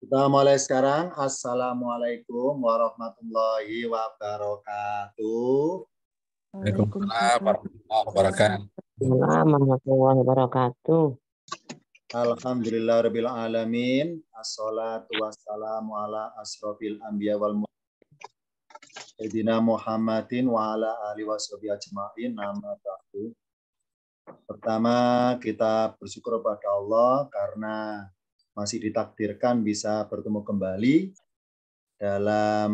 Kita mulai sekarang. Assalamualaikum warahmatullahi wabarakatuh. Waalaikumsalam warahmatullahi wabarakatuh. Warahmatullahi wabarakatuh. Alhamdulillahirabbil alamin. Assalatu wassalamu ala asrofil anbiya wal mursalin sayyidina Muhammadin wa ala alihi washabihi ajmain. Nama ba'du. Pertama, kita bersyukur kepada Allah karena masih ditakdirkan bisa bertemu kembali dalam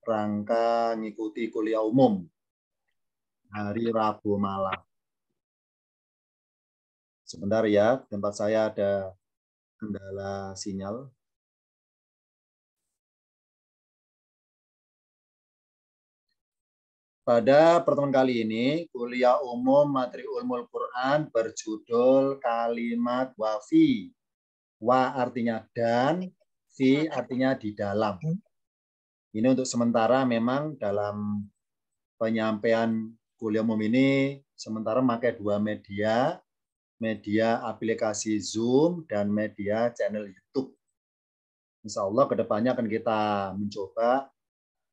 rangka mengikuti kuliah umum hari Rabu malam. Sebentar ya, tempat saya ada kendala sinyal. Pada pertemuan kali ini, kuliah umum materi Ulumul Quran berjudul Kalimat Wafi. Wa artinya dan, fi artinya di dalam. Ini untuk sementara memang dalam penyampaian kuliah umum ini, sementara memakai dua media, media aplikasi Zoom dan media channel YouTube. Insya Allah kedepannya akan kita mencoba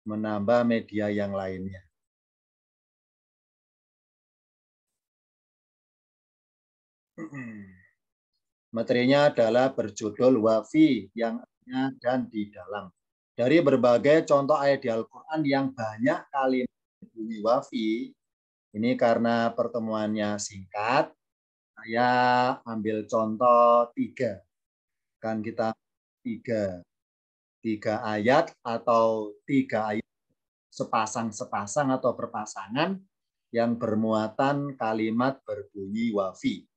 menambah media yang lainnya. Materinya adalah berjudul Wafi yang artinya dan di dalam. Dari berbagai contoh ayat di Al-Quran yang banyak kali berbunyi wafi, ini karena pertemuannya singkat, saya ambil contoh 3. Kan kita tiga ayat atau 3 ayat sepasang-sepasang atau berpasangan yang bermuatan kalimat berbunyi wafi.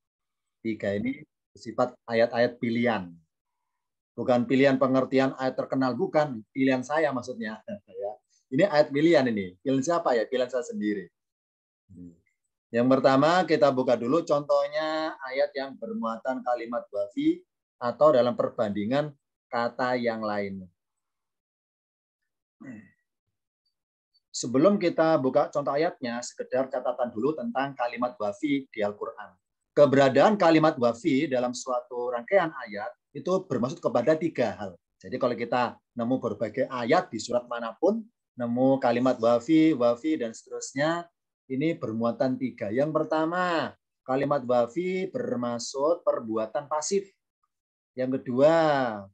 3 ini bersifat ayat-ayat pilihan. Bukan pilihan pengertian ayat terkenal, bukan. Pilihan saya maksudnya. Ini ayat pilihan ini. Pilihan siapa ya? Pilihan saya sendiri. Yang pertama kita buka dulu contohnya ayat yang bermuatan kalimat wafi atau dalam perbandingan kata yang lain. Sebelum kita buka contoh ayatnya, sekedar catatan dulu tentang kalimat wafi di Al-Quran. Keberadaan kalimat wafi dalam suatu rangkaian ayat itu bermaksud kepada 3 hal. Jadi kalau kita nemu berbagai ayat di surat manapun, nemu kalimat wafi, dan seterusnya, ini bermuatan 3. Yang pertama, kalimat wafi bermaksud perbuatan pasif. Yang kedua,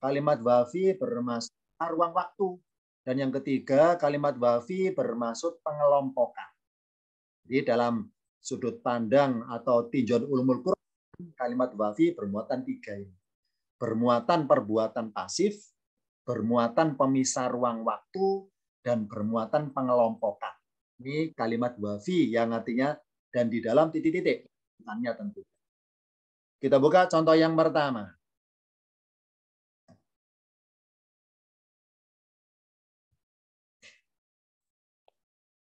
kalimat wafi bermaksud ruang waktu. Dan yang ketiga, kalimat wafi bermaksud pengelompokan. Jadi dalam sudut pandang atau tinjauan ulumul Quran, kalimat wafi bermuatan 3 ini. Bermuatan perbuatan pasif, bermuatan pemisah ruang waktu, dan bermuatan pengelompokan. Ini kalimat wafi yang artinya dan di dalam titik-titik. Tentu. Kita buka contoh yang pertama.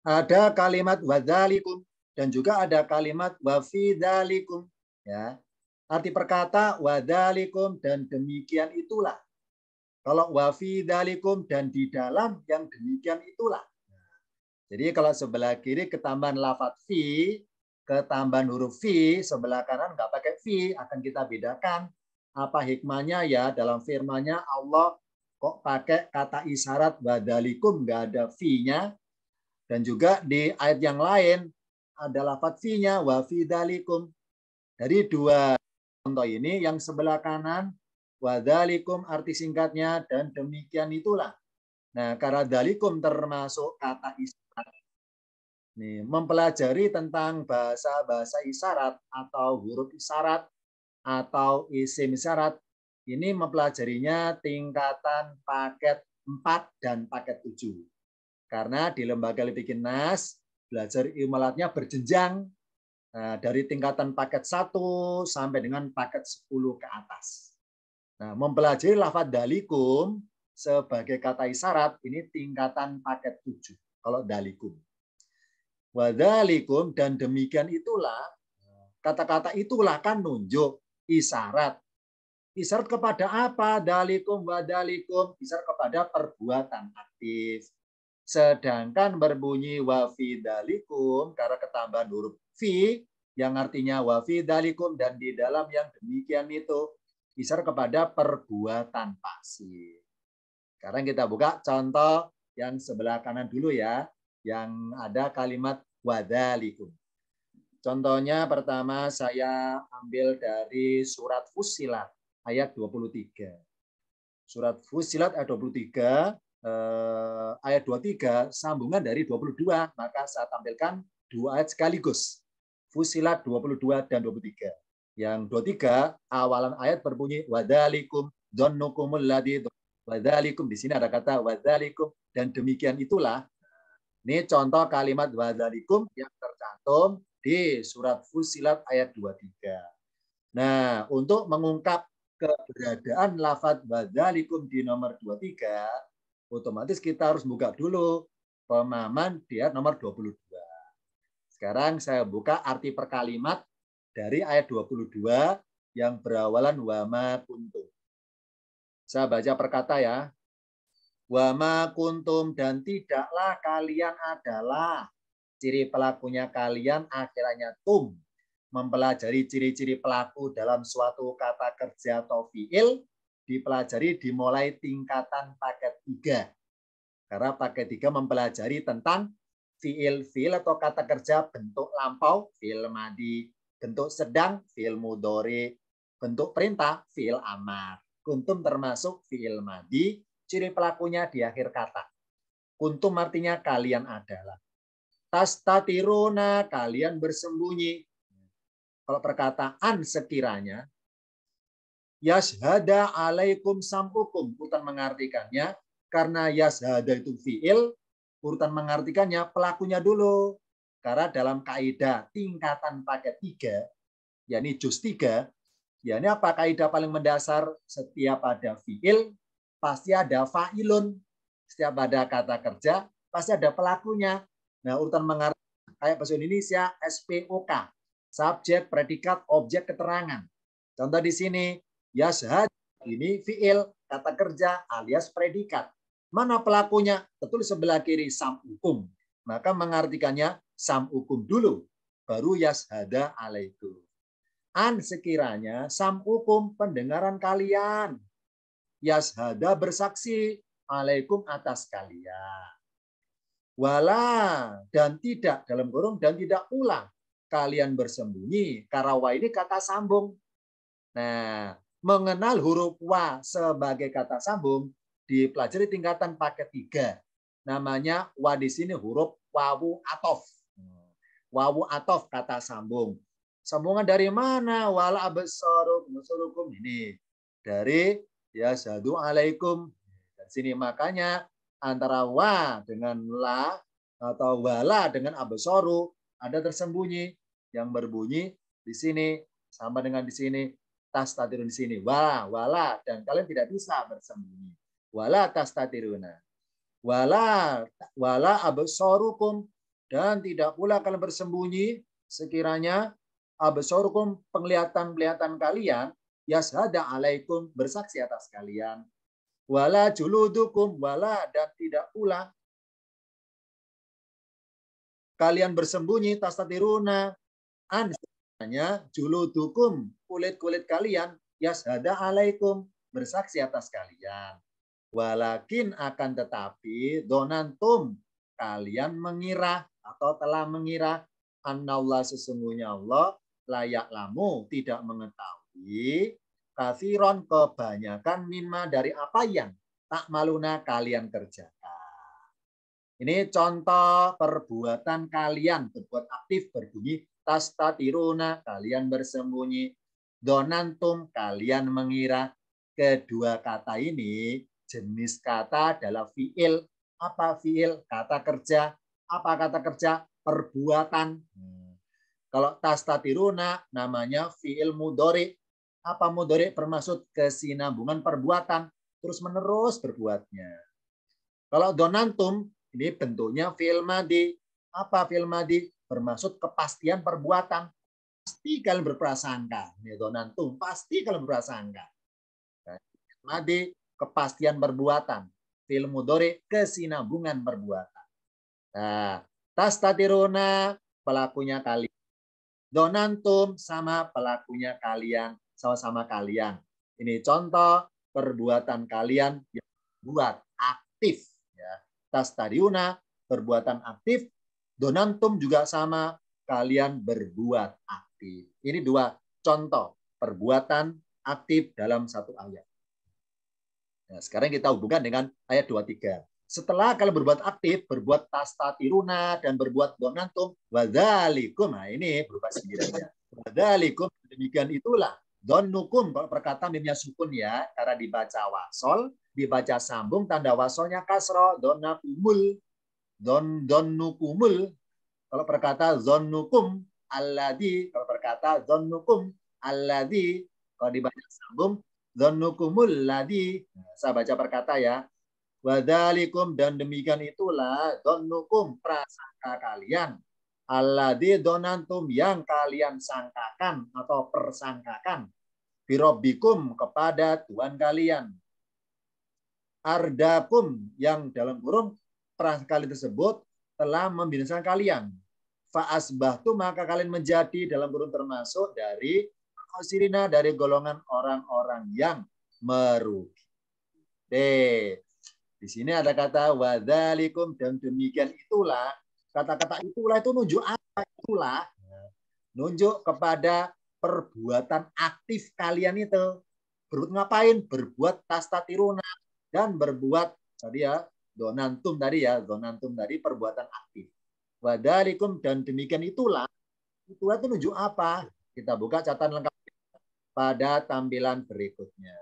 Ada kalimat wadzalikum dan juga ada kalimat wafidzalikum. Ya. Arti perkata wadzalikum dan demikian itulah. Kalau wafidzalikum dan di dalam yang demikian itulah. Jadi kalau sebelah kiri ketambahan lafadz fi, ketambahan huruf fi, sebelah kanan nggak pakai fi, akan kita bedakan apa hikmahnya ya dalam firman-Nya Allah kok pakai kata isyarat wadzalikum nggak ada fi-nya. Dan juga di ayat yang lain ada lafadz fi-nya wa fi dzalikum. Dari 2 contoh ini yang sebelah kanan wa dzalikum arti singkatnya dan demikian itulah. Nah, karena dzalikum termasuk kata isyarat. Nih, mempelajari tentang bahasa isyarat atau huruf isyarat atau isim isyarat ini mempelajarinya tingkatan paket 4 dan paket 7. Karena di lembaga Lipikin Nas, belajar ilmu alatnya berjenjang dari tingkatan paket 1 sampai dengan paket 10 ke atas. Nah, mempelajari lafadz dalikum sebagai kata isyarat, ini tingkatan paket 7. Kalau dalikum. Wadzalikum dan demikian itulah, kata-kata itulah kan nunjuk isyarat. Isyarat kepada apa? Dalikum wadzalikum, isyarat kepada perbuatan aktif. Sedangkan berbunyi wafidzalikum karena ketambahan huruf fi yang artinya wafidzalikum dan di dalam yang demikian itu isyarat kepada perbuatan pasif. Sekarang kita buka contoh yang sebelah kanan dulu ya, yang ada kalimat wadzalikum. Contohnya pertama saya ambil dari surat Fussilat ayat 23. Surat Fussilat ayat 23, ayat 23 sambungan dari 22, maka saya tampilkan dua ayat sekaligus. Fussilat 22 dan 23. Yang 23 awalan ayat berbunyi wadzalikum dzannukumul ladzi wadzalikum, di sini ada kata wadzalikum dan demikian itulah. Ini contoh kalimat wadzalikum yang tercantum di surat Fussilat ayat 23. Nah, untuk mengungkap keberadaan lafadz wadzalikum di nomor 23, otomatis kita harus buka dulu pemahaman di ayat nomor 22. Sekarang saya buka arti per kalimat dari ayat 22 yang berawalan wama kuntum. Saya baca per kata ya. Wama kuntum, dan tidaklah kalian adalah. Ciri pelakunya kalian akhirannya tum. Mempelajari ciri-ciri pelaku dalam suatu kata kerja atau fiil dipelajari dimulai tingkatan paket 3. Karena paket 3 mempelajari tentang fiil atau kata kerja bentuk lampau, fiil madi, bentuk sedang, fiil mudhari, bentuk perintah, fiil amar. Kuntum termasuk fiil madi, ciri pelakunya di akhir kata. Kuntum artinya kalian adalah. Tastatiruna, kalian bersembunyi. Kalau perkataan sekiranya, yashhada alaikum sam'ukum, urutan mengartikannya, karena yashhada itu fiil, urutan mengartikannya pelakunya dulu. Karena dalam kaidah tingkatan paket 3, yakni juz 3, yakni apa kaidah paling mendasar? Setiap ada fiil, pasti ada fa'ilun. Setiap ada kata kerja, pasti ada pelakunya. Nah, urutan mengartikan kayak bahasa Indonesia SPOK, subjek, predikat, objek, keterangan. Contoh di sini, yashhad, ini fiil, kata kerja alias predikat. Mana pelakunya? Betul sebelah kiri sam'ukum. Maka mengartikannya sam'ukum dulu, baru yashhada alaikum. An sekiranya sam'ukum, pendengaran kalian. Yashhada bersaksi alaikum atas kalian. Wala, dan tidak, dalam kurung, dan tidak pula kalian bersembunyi. Karena wa ini kata sambung. Nah, mengenal huruf wa sebagai kata sambung dipelajari tingkatan paket 3. Namanya wa di sini huruf wawu atof. Wawu atof kata sambung. Sambungan dari mana? Wala absarukum ini dari yashhadu alaikum. Dari sini makanya antara wa dengan la atau wala dengan absaru ada tersembunyi yang berbunyi di sini sama dengan di sini tastatirun di sini wala dan kalian tidak bisa bersembunyi wala tastatiruna wala absarukum, dan tidak pula kalian bersembunyi sekiranya absarukum, penglihatan kalian, yashhada alaikum, bersaksi atas kalian, wala juludukum, wala, dan tidak pula kalian bersembunyi tastatiruna an sebenarnya juludukum, kulit kalian, yashhada alaikum, bersaksi atas kalian. Walakin akan tetapi donantum, kalian mengira atau telah mengira annallah, sesungguhnya Allah layak lamu, tidak mengetahui kathiron, kebanyakan mimma, dari apa yang tak maluna kalian kerjakan. Ini contoh perbuatan kalian, berbuat aktif berbunyi tastatiruna, kalian bersembunyi, donantum, kalian mengira. Kedua kata ini jenis kata adalah fiil. Apa fiil? Kata kerja. Apa kata kerja? Perbuatan. Kalau tastatiruna namanya fiil mudhari. Apa mudhari? Bermaksud kesinambungan perbuatan, terus menerus berbuatnya. Kalau donantum ini bentuknya fiil madi. Apa fiil madi? Bermaksud kepastian perbuatan. Pasti kalian berprasangka. Ini donantum, pasti kalian berprasangka. Madi, kepastian perbuatan. Fiil mudhari, kesinambungan perbuatan. Nah, tastatiruna, pelakunya kalian. Donantum, sama pelakunya kalian, sama-sama kalian. Ini contoh perbuatan kalian yang buat aktif. Ya. Tastariuna, perbuatan aktif. Donantum juga sama, kalian berbuat aktif. Ini dua contoh perbuatan aktif dalam satu ayat. Nah, sekarang kita hubungkan dengan ayat 23. Setelah kalian berbuat aktif, berbuat tastatiruna dan berbuat donantum, wadzalikum. Nah, ini berupa sindirannya. Wadzalikum, demikian itulah. Donukum, kalau perkataan mimnya sukun ya, karena dibaca wasol, dibaca sambung, tanda wasolnya kasro, donakumul, donukumul. Kalau perkata zonukum alladhi, kalau perkata zonukum alladhi, kalau dibaca sambung, zonukumul ladhi. Nah, saya baca perkata ya. Wadalikum, dan demikian itulah donukum, prasangka kalian. Alladhi donantum, yang kalian sangkakan atau persangkakan. Birobbikum, kepada Tuhan kalian. Ardakum, yang dalam kurung prasangka kali tersebut telah membinasakan kalian. Fa'asbahtu, maka kalian menjadi dalam kurung termasuk dari khosirina, dari golongan orang-orang yang merugi. Di sini ada kata wadzalikum, dan demikian itulah. Kata-kata itulah itu nunjuk apa? Itulah nunjuk kepada perbuatan aktif kalian itu. Berbuat ngapain? Berbuat tastatiruna dan berbuat tadi ya donantum tadi ya, donantum tadi perbuatan aktif. Wadzalikum, dan demikian itulah. Itulah itu nunjuk apa? Kita buka catatan lengkap pada tampilan berikutnya.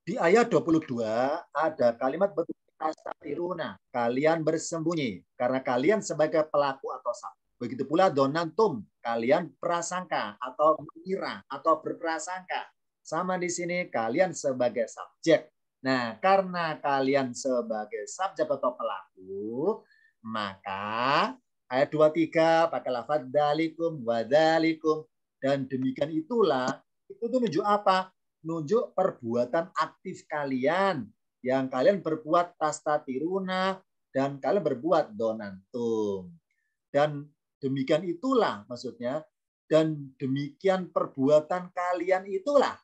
Di ayat 22 ada kalimat betul tastatiruna, kalian bersembunyi karena kalian sebagai pelaku atau subjek. Begitu pula donantum, kalian prasangka atau mengira atau berprasangka. Sama di sini kalian sebagai subjek. Nah, karena kalian sebagai subjek atau pelaku, maka ayat 23 pakai lafaz dalikum wadalikum, dan demikian itulah. Itu tuh nunjuk apa? Nunjuk perbuatan aktif kalian yang kalian berbuat tastatiruna dan kalian berbuat donantum. Dan demikian itulah maksudnya, dan demikian perbuatan kalian itulah.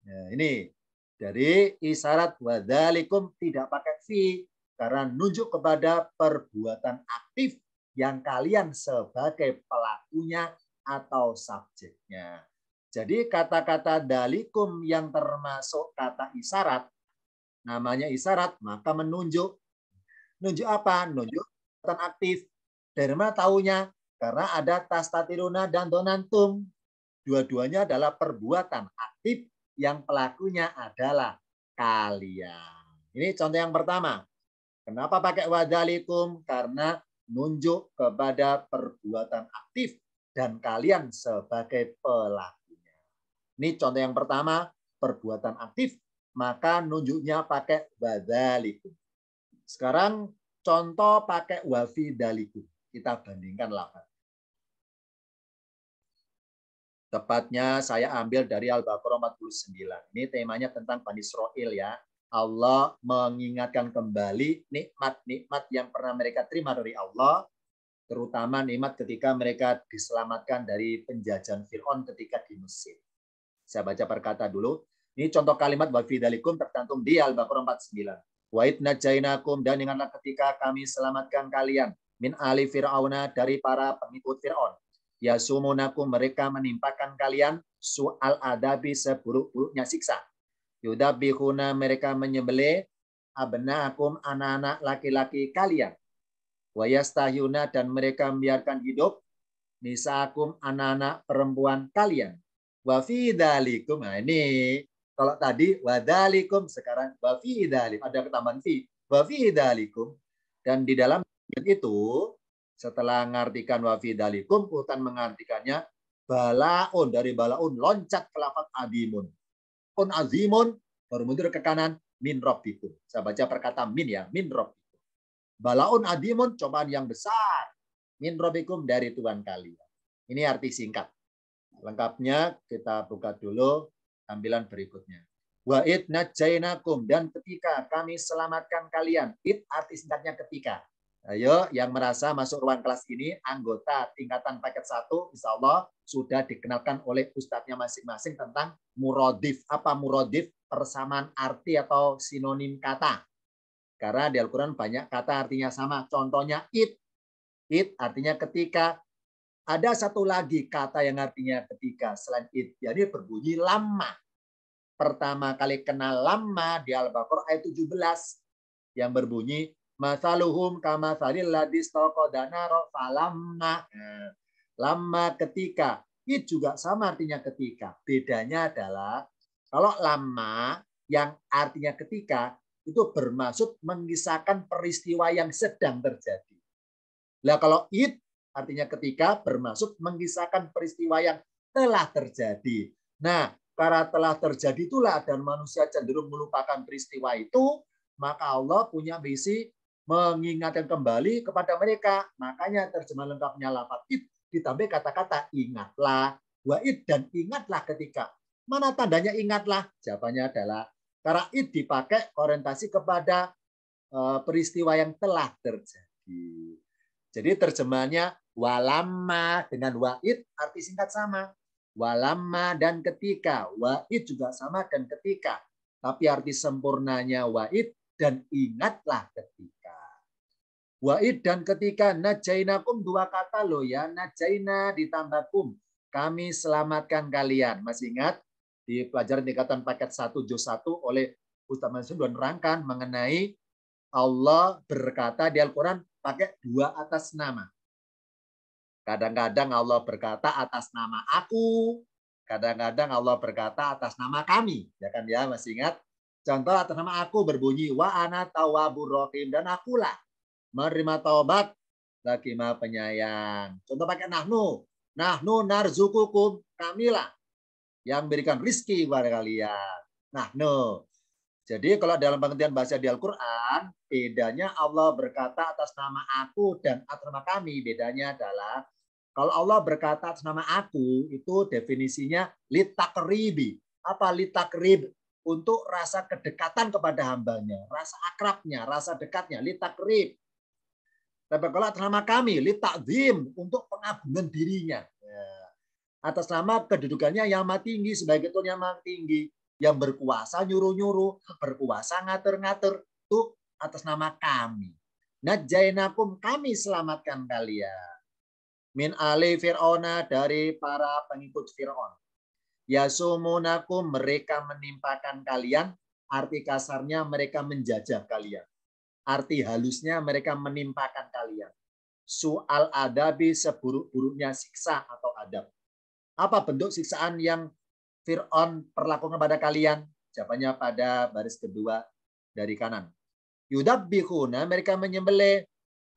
Nah, ini dari isyarat wadzalikum tidak pakai fi karena nunjuk kepada perbuatan aktif yang kalian sebagai pelakunya atau subjeknya. Jadi kata-kata dalikum yang termasuk kata isyarat, namanya isyarat, maka menunjuk. Nunjuk apa? Nunjuk perbuatan aktif. Dari mana taunya? Karena ada tastatiruna dan donantum. Dua-duanya adalah perbuatan aktif yang pelakunya adalah kalian. Ini contoh yang pertama. Kenapa pakai wadalikum? Karena nunjuk kepada perbuatan aktif dan kalian sebagai pelaku. Ini contoh yang pertama, perbuatan aktif, maka nunjuknya pakai wadzalikum. Sekarang contoh pakai wafidalikum. Kita bandingkan lafaz. Tepatnya saya ambil dari Al-Baqarah 49. Ini temanya tentang Bani Israil ya. Allah mengingatkan kembali nikmat-nikmat yang pernah mereka terima dari Allah, terutama nikmat ketika mereka diselamatkan dari penjajahan Fir'aun ketika di Mesir. Saya baca perkata dulu. Ini contoh kalimat wafidalikum tercantum di Al-Baqarah 49. Wa idh najainakum, dan ingatlah ketika kami selamatkan kalian min ali fir'auna, dari para pengikut Fir'aun. Yasumunakum, mereka menimpakan kalian su'al adabi, seburuk-buruknya siksa. Yudabihuna, mereka menyembelih abnaakum, anak-anak laki-laki kalian. Wa yastahyuna, dan mereka membiarkan hidup nisaakum, anak-anak perempuan kalian. Wa fi dzalikum. Nah, ini kalau tadi wadzalikum, sekarang wa fi dzalikum, ada ketambahan fi. Wa fi dzalikum, dan di dalam itu setelah mengartikan wa fi dzalikum, urutan mengartikannya balaun, dari balaun loncat ke lafaz azimun. Un azimun, baru mundur ke kanan, min rabbikum. Saya baca perkata min ya, min rabbikum. Balaun azimun, cobaan yang besar. Min rabbikum, dari Tuhan kalian. Ini arti singkat. Lengkapnya kita buka dulu tampilan berikutnya. Wa id najainakum, dan ketika kami selamatkan kalian. Id arti singkatnya ketika. Ayo yang merasa masuk ruang kelas ini, anggota tingkatan paket 1, insya Allah sudah dikenalkan oleh ustadznya masing-masing tentang murodif. Apa murodif? Persamaan arti atau sinonim kata. Karena di Al-Quran banyak kata artinya sama. Contohnya it. It artinya ketika. Ada satu lagi kata yang artinya ketika selain it. Jadi berbunyi lama. Pertama kali kenal lama di Al-Baqarah ayat 17. Yang berbunyi masaluhum kamatsalil ladzi istaqada naro falamma. Lama ketika. It juga sama artinya ketika. Bedanya adalah kalau lama yang artinya ketika itu bermaksud mengisahkan peristiwa yang sedang terjadi. Nah, kalau it artinya ketika bermaksud mengisahkan peristiwa yang telah terjadi. Nah, karena telah terjadi itulah dan manusia cenderung melupakan peristiwa itu, maka Allah punya misi mengingatkan kembali kepada mereka. Makanya terjemahan lengkapnya lafaz it ditambah kata-kata ingatlah, wa'id dan ingatlah ketika. Mana tandanya ingatlah? Jawabannya adalah karena it dipakai orientasi kepada peristiwa yang telah terjadi. Jadi terjemahannya walamma dengan wa'id arti singkat sama. Walamma dan ketika. Wa'id juga sama dan ketika. Tapi arti sempurnanya wa'id dan ingatlah ketika. Wa'id dan ketika. Najainakum dua kata loh ya. Najaina ditambah kum. Kami selamatkan kalian. Masih ingat? Di pelajaran tingkatan paket 1 juz 1 oleh Ustaz Mansur dan rangkan mengenai Allah berkata di Al-Quran pakai dua atas nama. Kadang-kadang Allah berkata atas nama aku, kadang-kadang Allah berkata atas nama kami. Ya kan ya, masih ingat? Contoh atas nama aku berbunyi wa ana tawwabur rahim dan akulah menerima taubat lagi Maha penyayang. Contoh pakai nahnu. Nahnu narzukukum, kamilah yang berikan rizki kepada kalian. Nahnu. Jadi kalau dalam pengertian bahasa di Al-Quran, bedanya Allah berkata atas nama aku dan atas nama kami. Bedanya adalah kalau Allah berkata atas nama aku, itu definisinya litakribi. Apa litakrib? Untuk rasa kedekatan kepada hambanya. Rasa akrabnya, rasa dekatnya. Litakrib. Tapi kalau atas nama kami, litakzim. Untuk pengagungan dirinya. Atas nama kedudukannya yang maha tinggi, sebagai Tuhan yang maha tinggi. Yang berkuasa nyuruh-nyuruh, berkuasa ngatur-ngatur, itu atas nama kami. Najainakum, kami selamatkan kalian. Min ali fir'auna, dari para pengikut Fir'aun. Yasumunakum, mereka menimpakan kalian. Arti kasarnya mereka menjajah kalian. Arti halusnya mereka menimpakan kalian. Su'al adabi, seburuk-buruknya siksa atau adab. Apa bentuk siksaan yang Fir'aun perlakukan kepada kalian? Jawabannya pada baris kedua dari kanan. Yudabbihuna, mereka menyembelih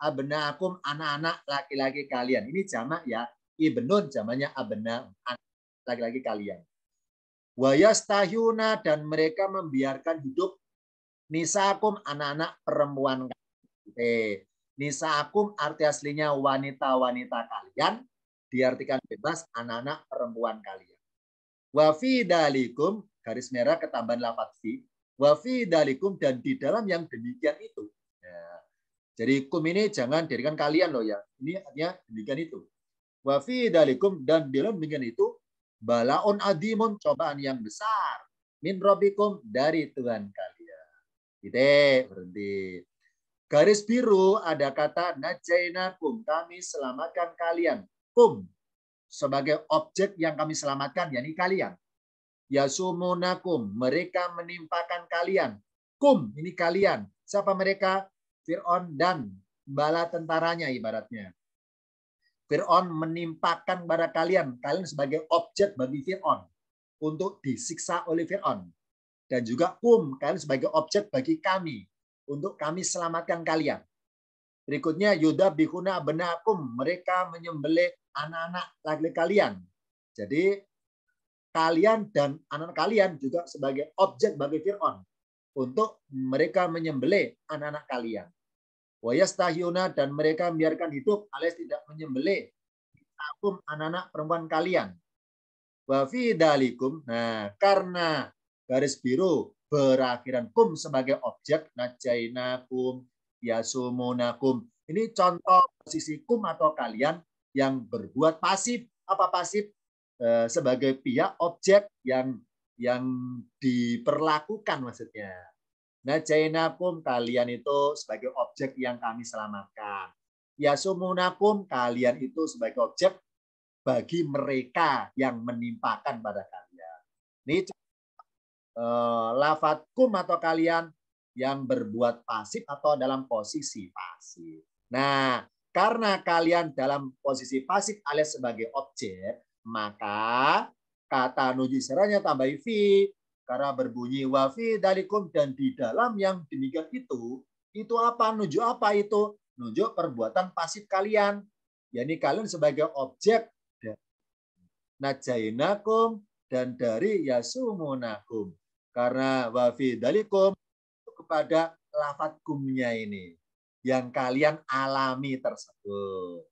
abnaakum, anak-anak laki-laki kalian. Ini jamak ya. Ibnun jamaknya abna, laki-laki kalian. Wa yastahyuna, dan mereka membiarkan hidup nisaakum, anak-anak perempuan kalian. Nisaakum arti aslinya wanita-wanita kalian, diartikan bebas anak-anak perempuan kalian. Wa fi dalikum, garis merah ketambahan lafaz fi, wa fi dalikum, dan di dalam yang demikian itu. Ya. Jadi kum ini jangan jadikan kalian loh ya. Ini artinya demikian itu. Wa fi dalikum, dan di dalam demikian itu balaun adimun, cobaan yang besar. Min rabbikum, dari Tuhan kalian. Gitu, berhenti. Garis biru ada kata najainakum, kami selamatkan kalian. Kum sebagai objek yang kami selamatkan, yakni kalian. Yasumunakum, mereka menimpakan kalian. Kum, ini kalian. Siapa mereka? Fir'aun dan bala tentaranya ibaratnya. Fir'aun menimpakan pada kalian. Kalian sebagai objek bagi Fir'aun. Untuk disiksa oleh Fir'aun. Dan juga kum, kalian sebagai objek bagi kami. Untuk kami selamatkan kalian. Berikutnya yudabbihuna abnaakum, mereka menyembelih anak-anak laki-laki kalian. Jadi kalian dan anak kalian juga sebagai objek bagi Fir'aun untuk mereka menyembelih anak-anak kalian. Wa yastahyuna, dan mereka membiarkan hidup alias tidak menyembelih anak-anak perempuan kalian. Wa fi dalikum, nah karena garis biru berakhiran kum sebagai objek, najainakum, yasumunakum. Ini contoh posisi kum atau kalian yang berbuat pasif. Apa pasif? Sebagai pihak objek yang diperlakukan maksudnya. Najainakum, kalian itu sebagai objek yang kami selamatkan. Yasumunakum, kalian itu sebagai objek bagi mereka yang menimpakan pada kalian. Ini lafadkum atau kalian yang berbuat pasif atau dalam posisi pasif. Nah, karena kalian dalam posisi pasif alias sebagai objek, maka kata nuju isyaratnya tambah fi, karena berbunyi wa fi dalikum, dan di dalam yang demikian itu apa? Nuju apa itu? Nuju perbuatan pasif kalian. Yani kalian sebagai objek najainakum dan dari yasumunakum. Karena wa fi dalikum kepada lafadkumnya ini yang kalian alami tersebut.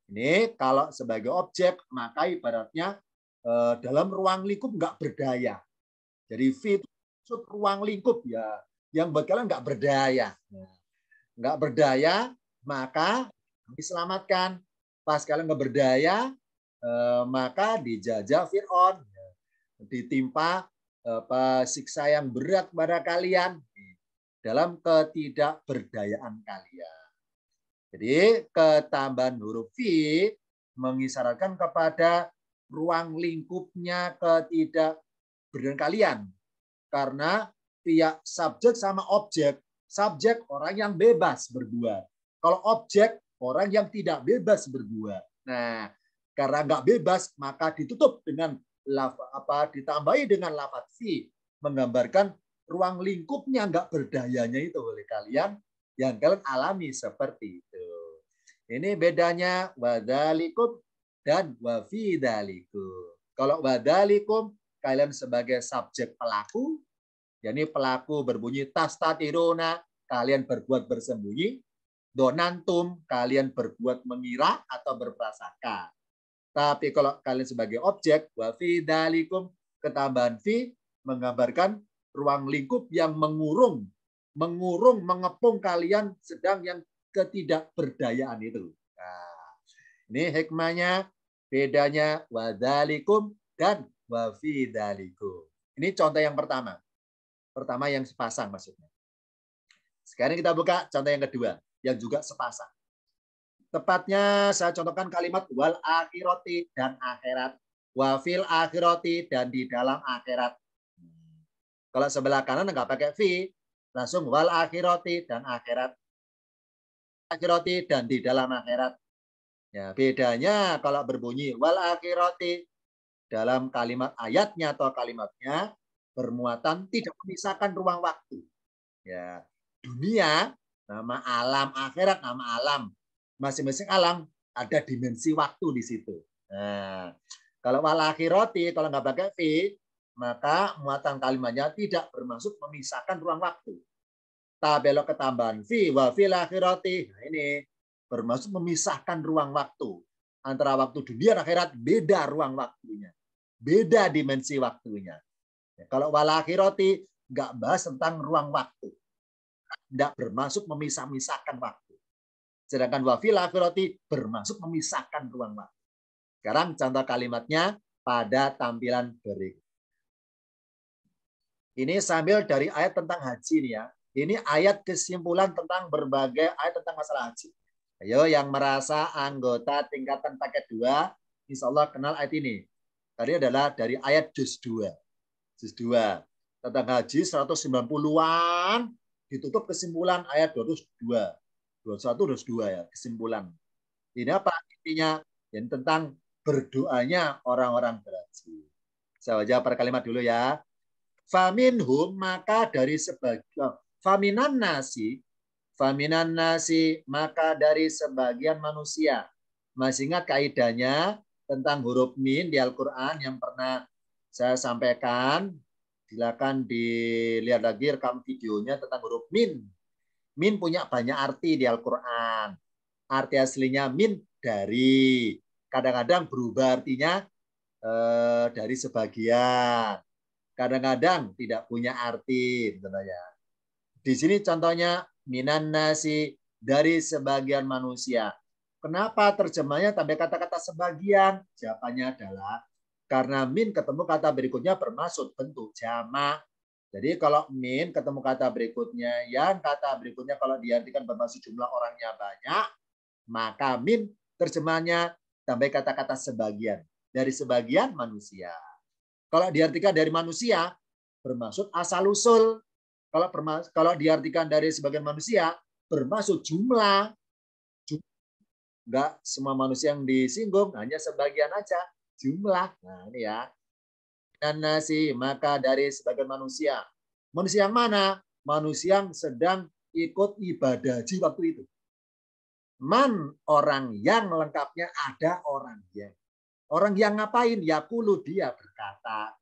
Ini kalau sebagai objek maka ibaratnya dalam ruang lingkup nggak berdaya. Jadi fit ruang lingkup ya, yang buat kalian nggak berdaya. Nggak berdaya maka diselamatkan. Pas kalian nggak berdaya maka dijajah Fir'aun, ditimpa siksa yang berat pada kalian dalam ketidakberdayaan kalian. Jadi ketambahan huruf fi mengisyaratkan kepada ruang lingkupnya ketidakberdayaan kalian. Karena pihak subjek sama objek. Subjek orang yang bebas berbuat. Kalau objek orang yang tidak bebas berbuat. Nah, karena nggak bebas maka ditutup dengan ditambahi dengan lafaz fi, menggambarkan ruang lingkupnya nggak berdayanya itu oleh kalian yang kalian alami seperti itu. Ini bedanya wadalikum dan wafidalikum. Kalau wadalikum kalian sebagai subjek pelaku, yakni pelaku berbunyi tastatiruna, kalian berbuat bersembunyi. Donantum, kalian berbuat mengira atau berprasangka. Tapi kalau kalian sebagai objek, wafidalikum, ketambahan fi menggambarkan ruang lingkup yang mengurung, mengepung kalian sedang yang ketidakberdayaan itu. Nah, ini hikmahnya, bedanya wadalikum dan wafidalikum. Ini contoh yang pertama. Pertama yang sepasang maksudnya. Sekarang kita buka contoh yang kedua, yang juga sepasang. Tepatnya saya contohkan kalimat wal akhirati dan akhirat, wafil akhirati dan di dalam akhirat. Kalau sebelah kanan nggak pakai fi, langsung wal akhirati dan akhirat. Akhirati dan di dalam akhirat. Ya, bedanya kalau berbunyi wal akhirati dalam kalimat ayatnya atau kalimatnya bermuatan tidak memisahkan ruang waktu. Ya, dunia nama alam, akhirat nama alam. Masing-masing alam ada dimensi waktu di situ. Nah, kalau wal akhirati kalau nggak pakai fi, maka muatan kalimatnya tidak bermaksud memisahkan ruang waktu. Tapi kalau ketambahan fi wa fil akhirati, nah ini bermaksud memisahkan ruang waktu. Antara waktu dunia dan akhirat beda ruang waktunya. Beda dimensi waktunya. Kalau wal akhirati nggak bahas tentang ruang waktu. Nggak bermaksud memisah-misahkan waktu. Sedangkan wa fil akhirati bermaksud memisahkan ruang waktu. Sekarang contoh kalimatnya pada tampilan berikut. Ini sambil dari ayat tentang haji nih ya. Ini ayat kesimpulan tentang berbagai ayat tentang masalah haji. Ayo yang merasa anggota tingkatan paket 2, insya Allah kenal ayat ini. Tadi adalah dari ayat juz 2. Juz 2. Tentang haji 190-an, ditutup kesimpulan ayat 202. 21, 22 ya, kesimpulan. Ini apa intinya? Yang tentang berdoanya orang-orang berhaji. Saya baca per kalimat dulu ya. Faminhum, maka dari sebagian, faminan nasi, maka dari sebagian manusia. Masih ingat kaidahnya tentang huruf min di Al-Quran yang pernah saya sampaikan? Silakan dilihat lagi rekam videonya tentang huruf min. Min punya banyak arti di Al-Quran. Arti aslinya min dari. Kadang-kadang berubah artinya dari sebagian. Kadang-kadang tidak punya arti. Tentunya. Di sini contohnya minan nasi, dari sebagian manusia. Kenapa terjemahnya tambah kata-kata sebagian? Jawabannya adalah karena min ketemu kata berikutnya bermaksud bentuk jamak. Jadi kalau min ketemu kata berikutnya, yang kata berikutnya kalau diartikan bermaksud jumlah orangnya banyak, maka min terjemahnya tambah kata-kata sebagian. Dari sebagian manusia. Kalau diartikan dari manusia, bermaksud asal-usul. Kalau diartikan dari sebagian manusia, bermaksud jumlah. Enggak semua manusia yang disinggung, hanya sebagian aja. Jumlah. Nah ini ya. Dan nasi, maka dari sebagian manusia. Manusia yang mana? Manusia yang sedang ikut ibadah haji waktu itu. Man, orang yang lengkapnya ada orang yang. Orang yang ngapain? Yaqulu, dia berkata.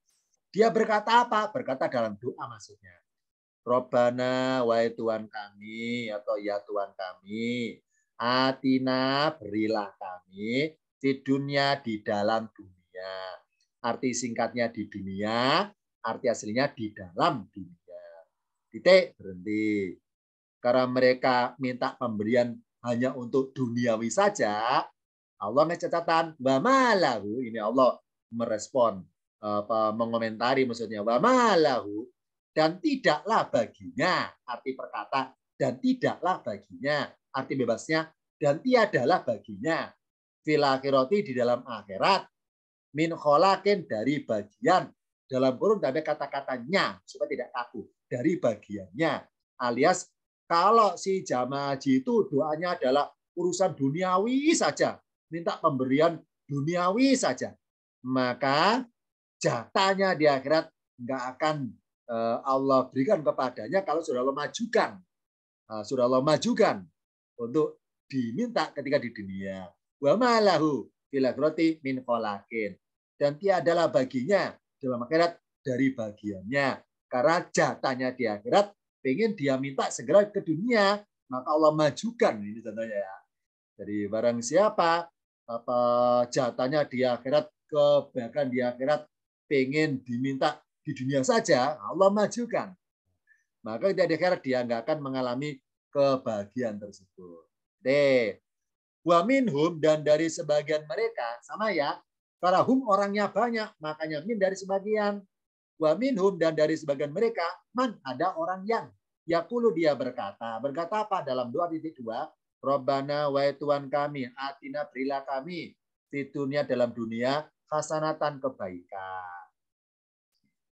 Dia berkata apa? Berkata dalam doa maksudnya. Robbana, wahai Tuhan kami, atau ya Tuhan kami, atina, berilah kami, di dunia, di dalam dunia. Arti singkatnya di dunia, arti aslinya di dalam dunia. Titik, berhenti. Karena mereka minta pemberian hanya untuk duniawi saja, Allah ngecatatan, wa malahu, ini Allah merespon, mengomentari maksudnya, wa malahu, dan tidaklah baginya, arti perkata, dan tidaklah baginya, arti bebasnya, dan tiadalah baginya, fil akhirati, di dalam akhirat, min kholakin, dari bagian, dalam kurung sampai kata-katanya, supaya tidak kaku, dari bagiannya, alias kalau si jamaah haji itu doanya adalah urusan duniawi saja, minta pemberian duniawi saja, maka jatahnya di akhirat nggak akan Allah berikan kepadanya kalau sudah Allah majukan. Sudah Allah majukan untuk diminta ketika di dunia. Wa malahu fil akhirati min kholakin. Dan tiadalah baginya dalam akhirat dari bagiannya. Karena jatahnya di akhirat pengen dia minta segera ke dunia, maka Allah majukan. Ini contohnya ya. Jadi barang siapa apa jatahnya di akhirat, kebaikan di akhirat pengen diminta di dunia saja, Allah majukan. Maka di akhirat dia nggak akan mengalami kebahagiaan tersebut. D. Wa minhum, dan dari sebagian mereka, sama ya. Karena hum orangnya banyak, makanya min dari sebagian. Wa minhum, dan dari sebagian mereka, man, ada orang yang. Yaqulu, dia berkata. Berkata apa? Dalam 2.2. Rabbana, wahai Tuhan kami, atina, berilah kami, fitunya dalam dunia, hasanatan, kebaikan.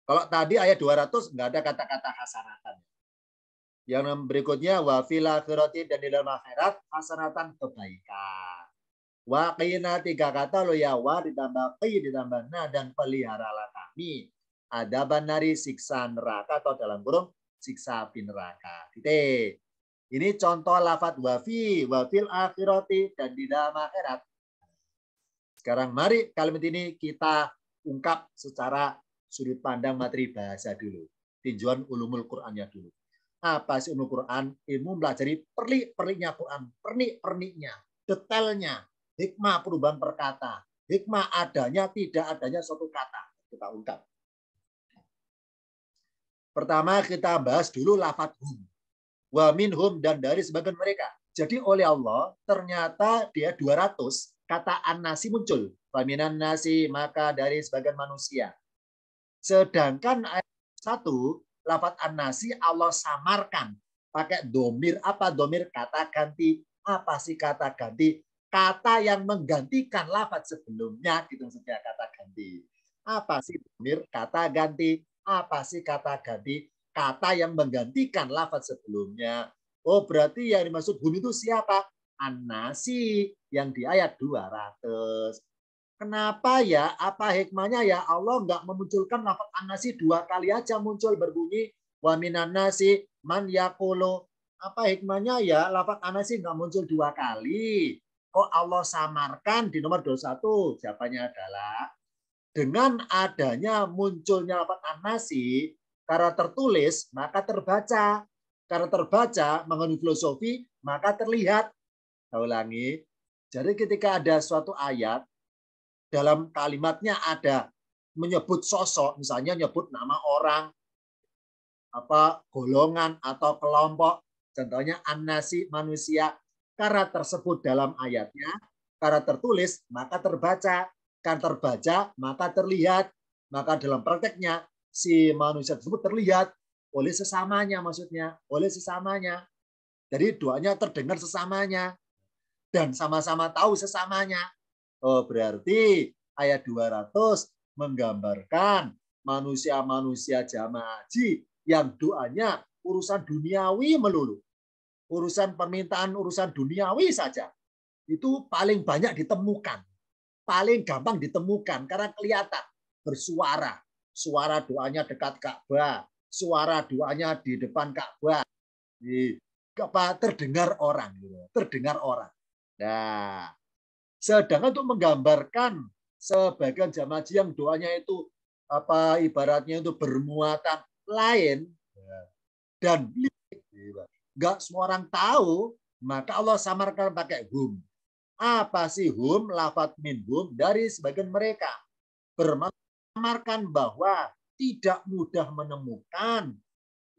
Kalau tadi ayat 200 nggak ada kata-kata hasanatan. Yang berikutnya wa fil akhirati, dan di dalam akhirat hasanatan, kebaikan. Wa qina, 3 kata lo ya, wa ditambah qi ditambah na, dan peliharalah kami adaban nari, siksa neraka, atau dalam kurung siksa api neraka. Titik. Ini contoh lafadz wa fil akhirati, dan di dalam akhirat. Sekarang mari kalimat ini kita ungkap secara sudut pandang materi bahasa dulu. Tinjauan ulumul Qur'annya dulu. Apa sih ulumul Qur'an? Ilmu mempelajari perlik-perliknya Qur'an, pernik-perniknya, detailnya, hikmah perubahan perkata, hikmah adanya, tidak adanya suatu kata. Kita ungkap. Pertama kita bahas dulu lafadz hum. Wa minhum, dan dari sebagian mereka. Jadi oleh Allah ternyata dia 200 kata an-nasi muncul. Faminan nasi, maka dari sebagian manusia. Sedangkan ayat 1, lafadz an-nasi Allah samarkan. Pakai domir. Apa domir? Kata ganti. Apa sih kata ganti? Kata yang menggantikan lafadz sebelumnya. Gitu saja kata ganti. Apa sih domir? Kata ganti. Apa sih kata ganti? Kata yang menggantikan lafadz sebelumnya. Oh, berarti yang dimaksud hum itu siapa? An-nasi yang di ayat 200. Kenapa ya? Apa hikmahnya ya? Allah nggak memunculkan lafadz an-nasi 2 kali aja muncul berbunyi wa minan nasi man yaqulu. Apa hikmahnya ya? Lafadz an-nasi nggak muncul 2 kali. Kok Allah samarkan di nomor 21? Jawabannya adalah dengan adanya munculnya lafadz an-nasi, karena tertulis maka terbaca. Karena terbaca mengandung filosofi, maka terlihat. Saya ulangi. Jadi ketika ada suatu ayat, dalam kalimatnya ada menyebut sosok, misalnya nyebut nama orang, apa golongan atau kelompok, contohnya an-nasi, manusia. Karena tersebut dalam ayatnya, karena tertulis maka terbaca. Karena terbaca maka terlihat. Maka dalam prakteknya si manusia tersebut terlihat oleh sesamanya maksudnya, oleh sesamanya. Jadi doanya terdengar sesamanya dan sama-sama tahu sesamanya. Oh, berarti ayat 200 menggambarkan manusia-manusia jamaah haji yang doanya urusan duniawi melulu. Urusan permintaan, urusan duniawi saja. Itu paling banyak ditemukan. Paling gampang ditemukan karena kelihatan bersuara. Suara doanya dekat Ka'bah, suara doanya di depan Ka'bah. Terdengar orang, terdengar orang. Nah, sedangkan untuk menggambarkan sebagian jamaah haji yang doanya itu ibaratnya itu bermuatan lain dan nggak semua orang tahu, maka Allah samarkan pakai hum. Apa sih hum? Lafat min hum dari sebagian mereka. Bermamarkan bahwa tidak mudah menemukan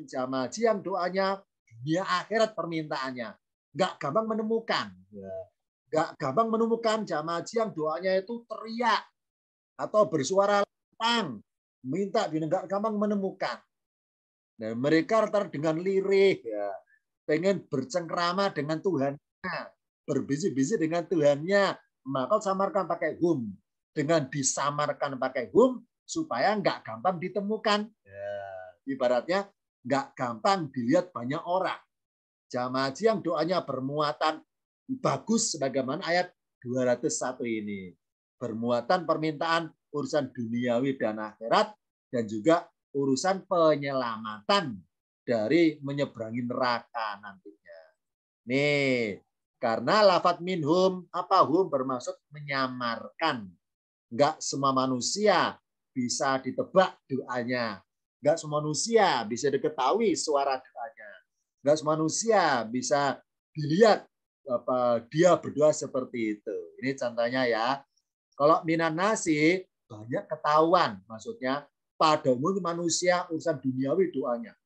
jamaah haji yang doanya dunia akhirat permintaannya. Nggak gampang menemukan. Nggak gampang menemukan jamaah haji yang doanya itu teriak atau bersuara lantang. Minta nggak gampang menemukan. Nah, mereka rata dengan lirih. Ya. Pengen bercengkrama dengan Tuhannya, berbisik-bisik dengan Tuhannya, maka samarkan pakai hum. Dengan disamarkan pakai hum supaya nggak gampang ditemukan. Ya, ibaratnya nggak gampang dilihat banyak orang. Jamaah haji yang doanya bermuatan bagus sebagaimana ayat 201 ini. Bermuatan permintaan urusan duniawi dan akhirat dan juga urusan penyelamatan dari menyeberangi neraka nantinya. Nih, karena lafat minhum, apa hum bermaksud menyamarkan. Enggak semua manusia bisa ditebak doanya. Enggak semua manusia bisa diketahui suara doanya. Enggak semua manusia bisa dilihat dia berdoa seperti itu. Ini contohnya ya. Kalau minan nasi banyak ketahuan, maksudnya pada umumnya manusia urusan duniawi doanya.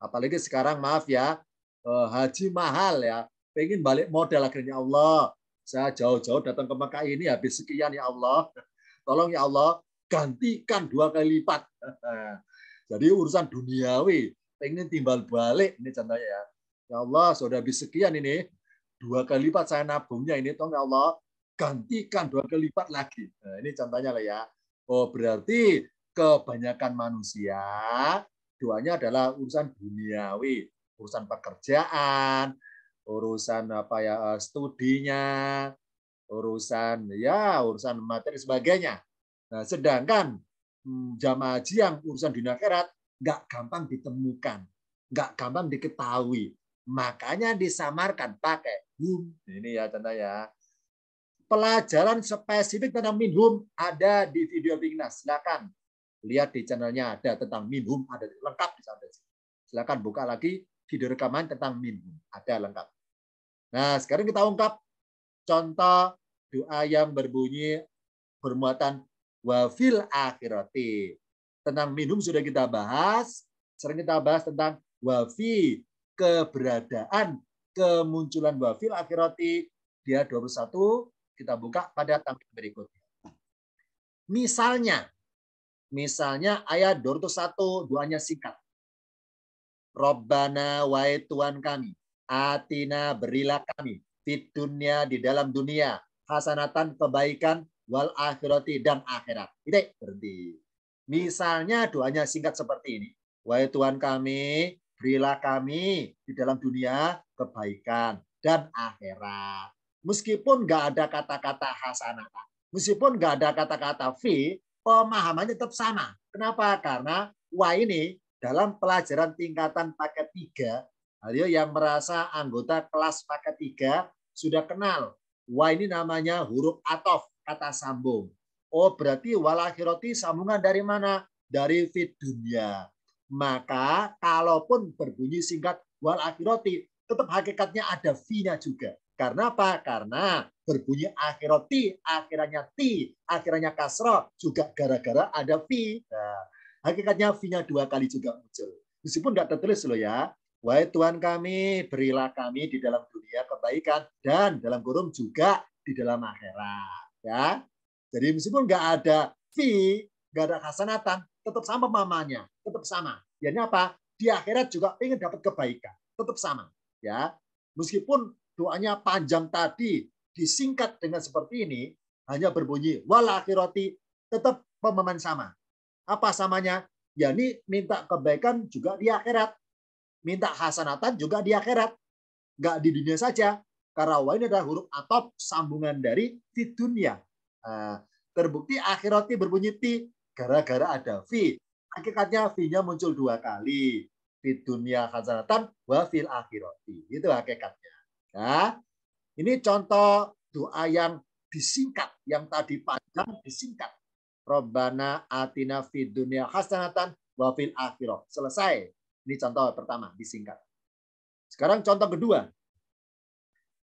Apalagi sekarang maaf ya, haji mahal ya, pengen balik modal akhirnya Allah. Saya jauh-jauh datang ke Mekah ini habis sekian ya Allah. Tolong ya Allah gantikan 2 kali lipat. Jadi urusan duniawi pengen timbal balik ini contohnya ya. Ya Allah sudah habis sekian ini 2 kali lipat saya nabungnya ini, tolong ya Allah gantikan 2 kali lipat lagi. Nah, ini contohnya lah ya. Oh berarti kebanyakan manusia doanya adalah urusan duniawi, urusan pekerjaan, urusan studinya, urusan materi sebagainya. Nah, sedangkan jamaah haji yang urusan dunia akhirat nggak gampang ditemukan, nggak gampang diketahui. Makanya disamarkan pakai hum. Ini ya contoh ya. Pelajaran spesifik tentang minhum ada di video Bingnas. Silakan lihat di channelnya, ada tentang minhum, ada lengkap di sana. Silakan buka lagi video rekaman tentang minhum, ada lengkap. Nah, sekarang kita ungkap contoh doa yang berbunyi bermuatan wafil akhirati. Tentang minhum sudah kita bahas. Sekarang kita bahas tentang wafi, keberadaan, kemunculan wafil akhirati. Dia 21. Kita buka pada tampil berikutnya. Misalnya ayat 201 doanya singkat. Robbana wahai Tuhan kami, atina berilah kami, fit dunya di dalam dunia, hasanatan kebaikan, wal akhirati dan akhirat. Ini berhenti. Misalnya doanya singkat seperti ini. Wahai Tuhan kami, berilah kami di dalam dunia kebaikan dan akhirat. Meskipun nggak ada kata-kata hasanatan, meskipun nggak ada kata-kata fi, pemahamannya tetap sama. Kenapa? Karena wah ini dalam pelajaran tingkatan paket 3, Aryo yang merasa anggota kelas paket 3 sudah kenal. Wah ini namanya huruf atof, kata sambung. Oh berarti wal akhirati sambungan dari mana? Dari fit dunia. Maka kalaupun berbunyi singkat wal akhirati, tetap hakikatnya ada fi-nya juga. Karena apa? Karena berbunyi akhirati, akhirannya ti, akhirannya kasroh, juga gara-gara ada fi. Nah, hakikatnya fi-nya 2 kali juga muncul. Meskipun nggak tertulis loh ya. Wahai Tuhan kami, berilah kami di dalam dunia kebaikan dan dalam kurung juga di dalam akhirat. Ya, jadi meskipun nggak ada fi, nggak ada hasanatan, tetap sama mamanya, tetap sama. Jadi apa? di akhirat juga ingin dapat kebaikan, tetap sama, ya. Meskipun doanya panjang tadi disingkat dengan seperti ini, hanya berbunyi wal akhirati, tetap pemahaman sama. Apa samanya? Ya ini minta kebaikan juga di akhirat, minta hasanatan juga di akhirat, nggak di dunia saja. Karena wa ini adalah huruf atop sambungan dari di dunia. Nah, terbukti akhirati berbunyi ti gara-gara ada fi. Hakikatnya fi-nya muncul 2 kali. Di dunia hasanatan wa fil akhirati. Itu hakikatnya. Nah, ini contoh doa yang disingkat, yang tadi panjang disingkat. Rabbana atina fid dunya hasanatan wa fil akhirah. Selesai. Ini contoh pertama disingkat. Sekarang contoh kedua.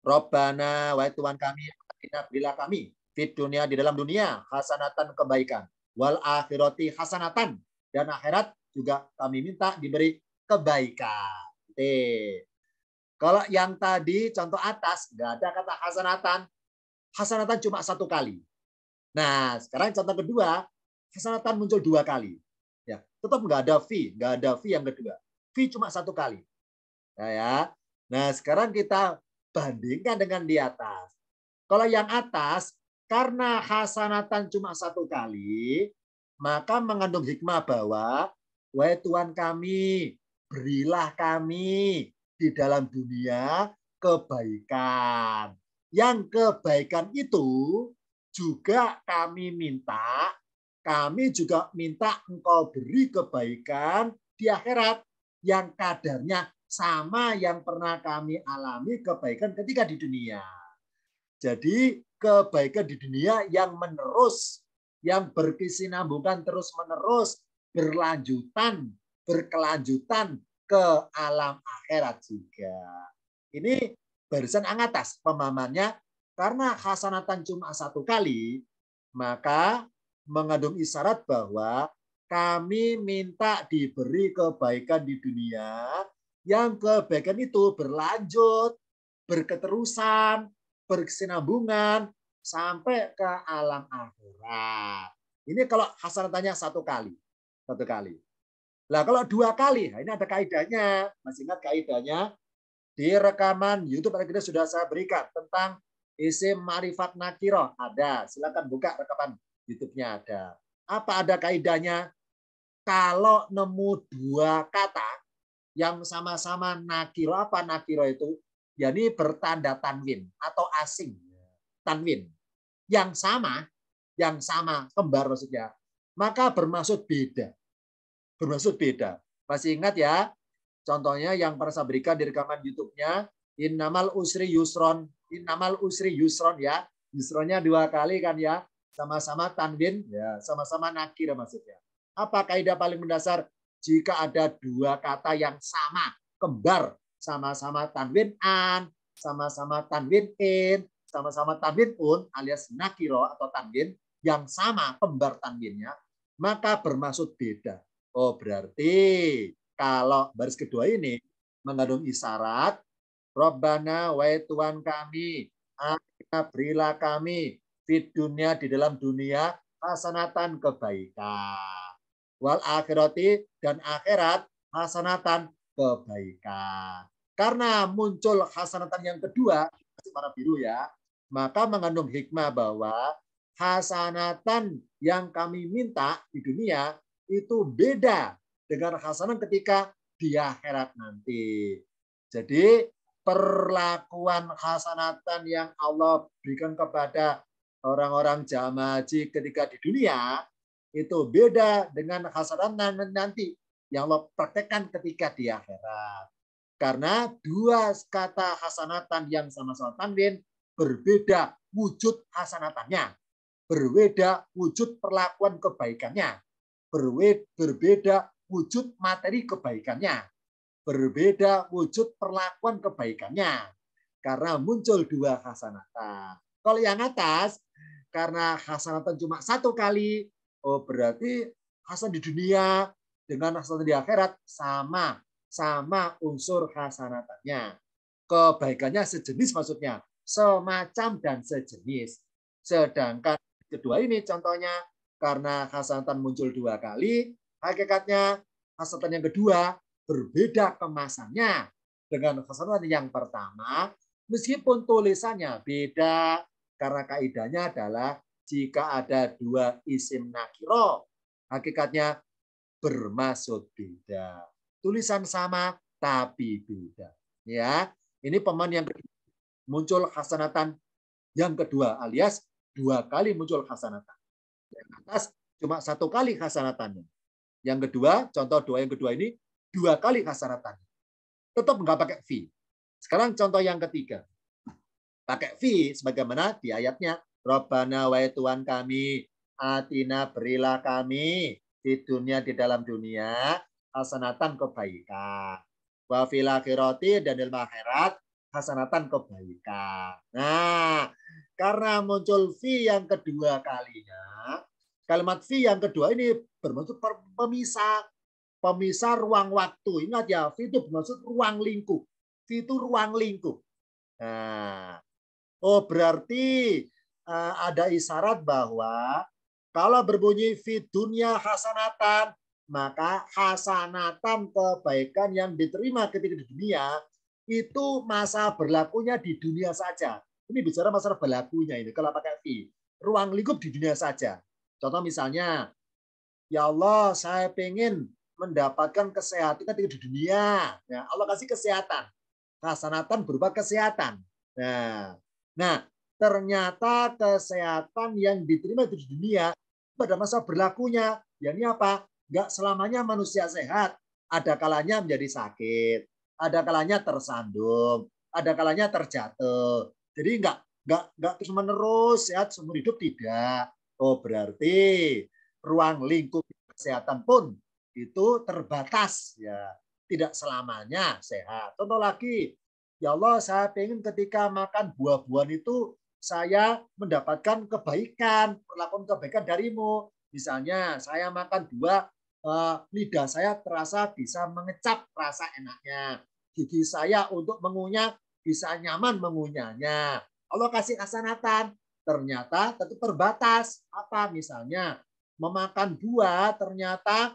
Rabbana wahai Tuhan kami, atina berilah kami fid dunya di dalam dunia hasanatan kebaikan, wal akhirati hasanatan, dan akhirat juga kami minta diberi kebaikan. Kalau yang tadi contoh atas nggak ada kata hasanatan. Hasanatan cuma 1 kali. Nah, sekarang contoh kedua, hasanatan muncul 2 kali. Ya, tetap nggak ada fi yang kedua. Fi cuma 1 kali. Nah, ya. Nah, sekarang kita bandingkan dengan di atas. Kalau yang atas, karena hasanatan cuma 1 kali, maka mengandung hikmah bahwa, wahai Tuhan kami, berilah kami di dalam dunia kebaikan. Yang kebaikan itu juga kami juga minta engkau beri kebaikan di akhirat yang kadarnya sama yang pernah kami alami kebaikan ketika di dunia. Jadi kebaikan di dunia yang menerus, yang berkesinambungan terus-menerus, berkelanjutan ke alam akhirat juga. Ini barisan yang atas pemahamannya, karena hasanatan cuma 1 kali, maka mengandung isyarat bahwa kami minta diberi kebaikan di dunia, yang kebaikan itu berlanjut, berketerusan, berkesinambungan sampai ke alam akhirat. Ini kalau hasanatannya 1 kali. 1 kali. Nah, kalau 2 kali, nah ini ada kaidahnya. Masih ingat kaidahnya? Di rekaman YouTube kita sudah saya berikan tentang isim ma'rifat nakiro. Ada. Silakan buka rekaman YouTube-nya ada. Apa ada kaidahnya? Kalau nemu 2 kata yang sama-sama nakiro, apa nakiro itu? Ya ini bertanda tanwin atau asing. Tanwin. Yang sama, kembar maksudnya. Maka bermaksud beda. Bermaksud beda. Masih ingat ya? Contohnya yang pernah saya berikan di rekaman YouTube-nya, innamal usri yusron. Innamal usri yusron ya. Yusronnya 2 kali kan ya. Sama-sama tanwin, ya, sama-sama nakir maksudnya. Apa kaidah paling mendasar? Jika ada 2 kata yang sama, kembar, sama-sama tanwin an, sama-sama tanwin in, sama-sama tanwin un, alias nakiro atau tanwin, yang sama kembar tanwinnya, maka bermaksud beda. Oh, berarti kalau baris kedua ini mengandung isyarat, Rabbana wahai Tuhan kami, atina berilah kami fid dunya di dalam dunia hasanatan kebaikan. Wal akhirati dan akhirat hasanatan kebaikan. Karena muncul hasanatan yang kedua, warna biru ya, maka mengandung hikmah bahwa hasanatan yang kami minta di dunia itu beda dengan hasanah ketika di akhirat nanti. Jadi perlakuan hasanatan yang Allah berikan kepada orang-orang jamaah haji ketika di dunia itu beda dengan hasanatan nanti yang Allah praktekkan ketika di akhirat. Karena 2 kata hasanatan yang sama-sama tanwin berbeda wujud hasanatannya, berbeda wujud perlakuan kebaikannya, berbeda wujud materi kebaikannya, berbeda wujud perlakuan kebaikannya, karena muncul 2 hasanatan. Kalau yang atas, karena hasanatan cuma 1 kali, oh berarti hasanah di dunia dengan hasanah di akhirat sama unsur hasanatannya. Kebaikannya sejenis maksudnya, semacam dan sejenis. Sedangkan kedua ini contohnya, karena hasanatan muncul 2 kali, hakikatnya hasanatan yang kedua berbeda kemasannya dengan hasanatan yang pertama, meskipun tulisannya beda, karena kaidahnya adalah jika ada dua isim nakiro, hakikatnya bermaksud beda. Tulisan sama tapi beda. Ya, ini pemain yang muncul hasanatan yang kedua, alias dua kali muncul hasanatan. Yang atas cuma satu kali hasanatannya. Yang kedua, contoh doa yang kedua ini dua kali hasanatannya. Tetap nggak pakai fi. Sekarang contoh yang ketiga. Pakai fi sebagaimana di ayatnya. Rabbana wahai Tuhan kami, atina berilah kami di dunia, di dalam dunia hasanatan kebaikan. Wa fil akhirati, dan dalam akhirat hasanatan kebaikan. Nah, karena muncul fi yang kedua kalinya, kalimat fi yang kedua ini bermaksud pemisah. Pemisah ruang waktu. Ingat ya, fi itu bermaksud ruang lingkup. Fi itu ruang lingkup. Nah, oh berarti ada isyarat bahwa kalau berbunyi fi dunya hasanatan, maka hasanatan kebaikan yang diterima ketika di dunia itu masa berlakunya di dunia saja. Ini bicara masa berlakunya ini kalau pakai fi. Ruang lingkup di dunia saja. Contoh misalnya, ya Allah, saya pengen mendapatkan kesehatan ketika di dunia. Ya, Allah kasih kesehatan. Hasanatan berupa kesehatan. Nah, ternyata kesehatan yang diterima di dunia pada masa berlakunya, yakni apa? Enggak selamanya manusia sehat. Ada kalanya menjadi sakit, ada kalanya tersandung, ada kalanya terjatuh. Jadi enggak terus menerus sehat seumur hidup, tidak. Oh berarti ruang lingkup kesehatan pun itu terbatas, ya, tidak selamanya sehat. Contoh lagi, ya Allah, saya pengen ketika makan buah-buahan itu saya mendapatkan kebaikan, perlakuan kebaikan darimu. Misalnya saya makan buah, lidah saya terasa bisa mengecap rasa enaknya. Gigi saya untuk mengunyah bisa nyaman mengunyahnya. Allah kasih hasanatan, ternyata tetap terbatas. Apa misalnya memakan buah ternyata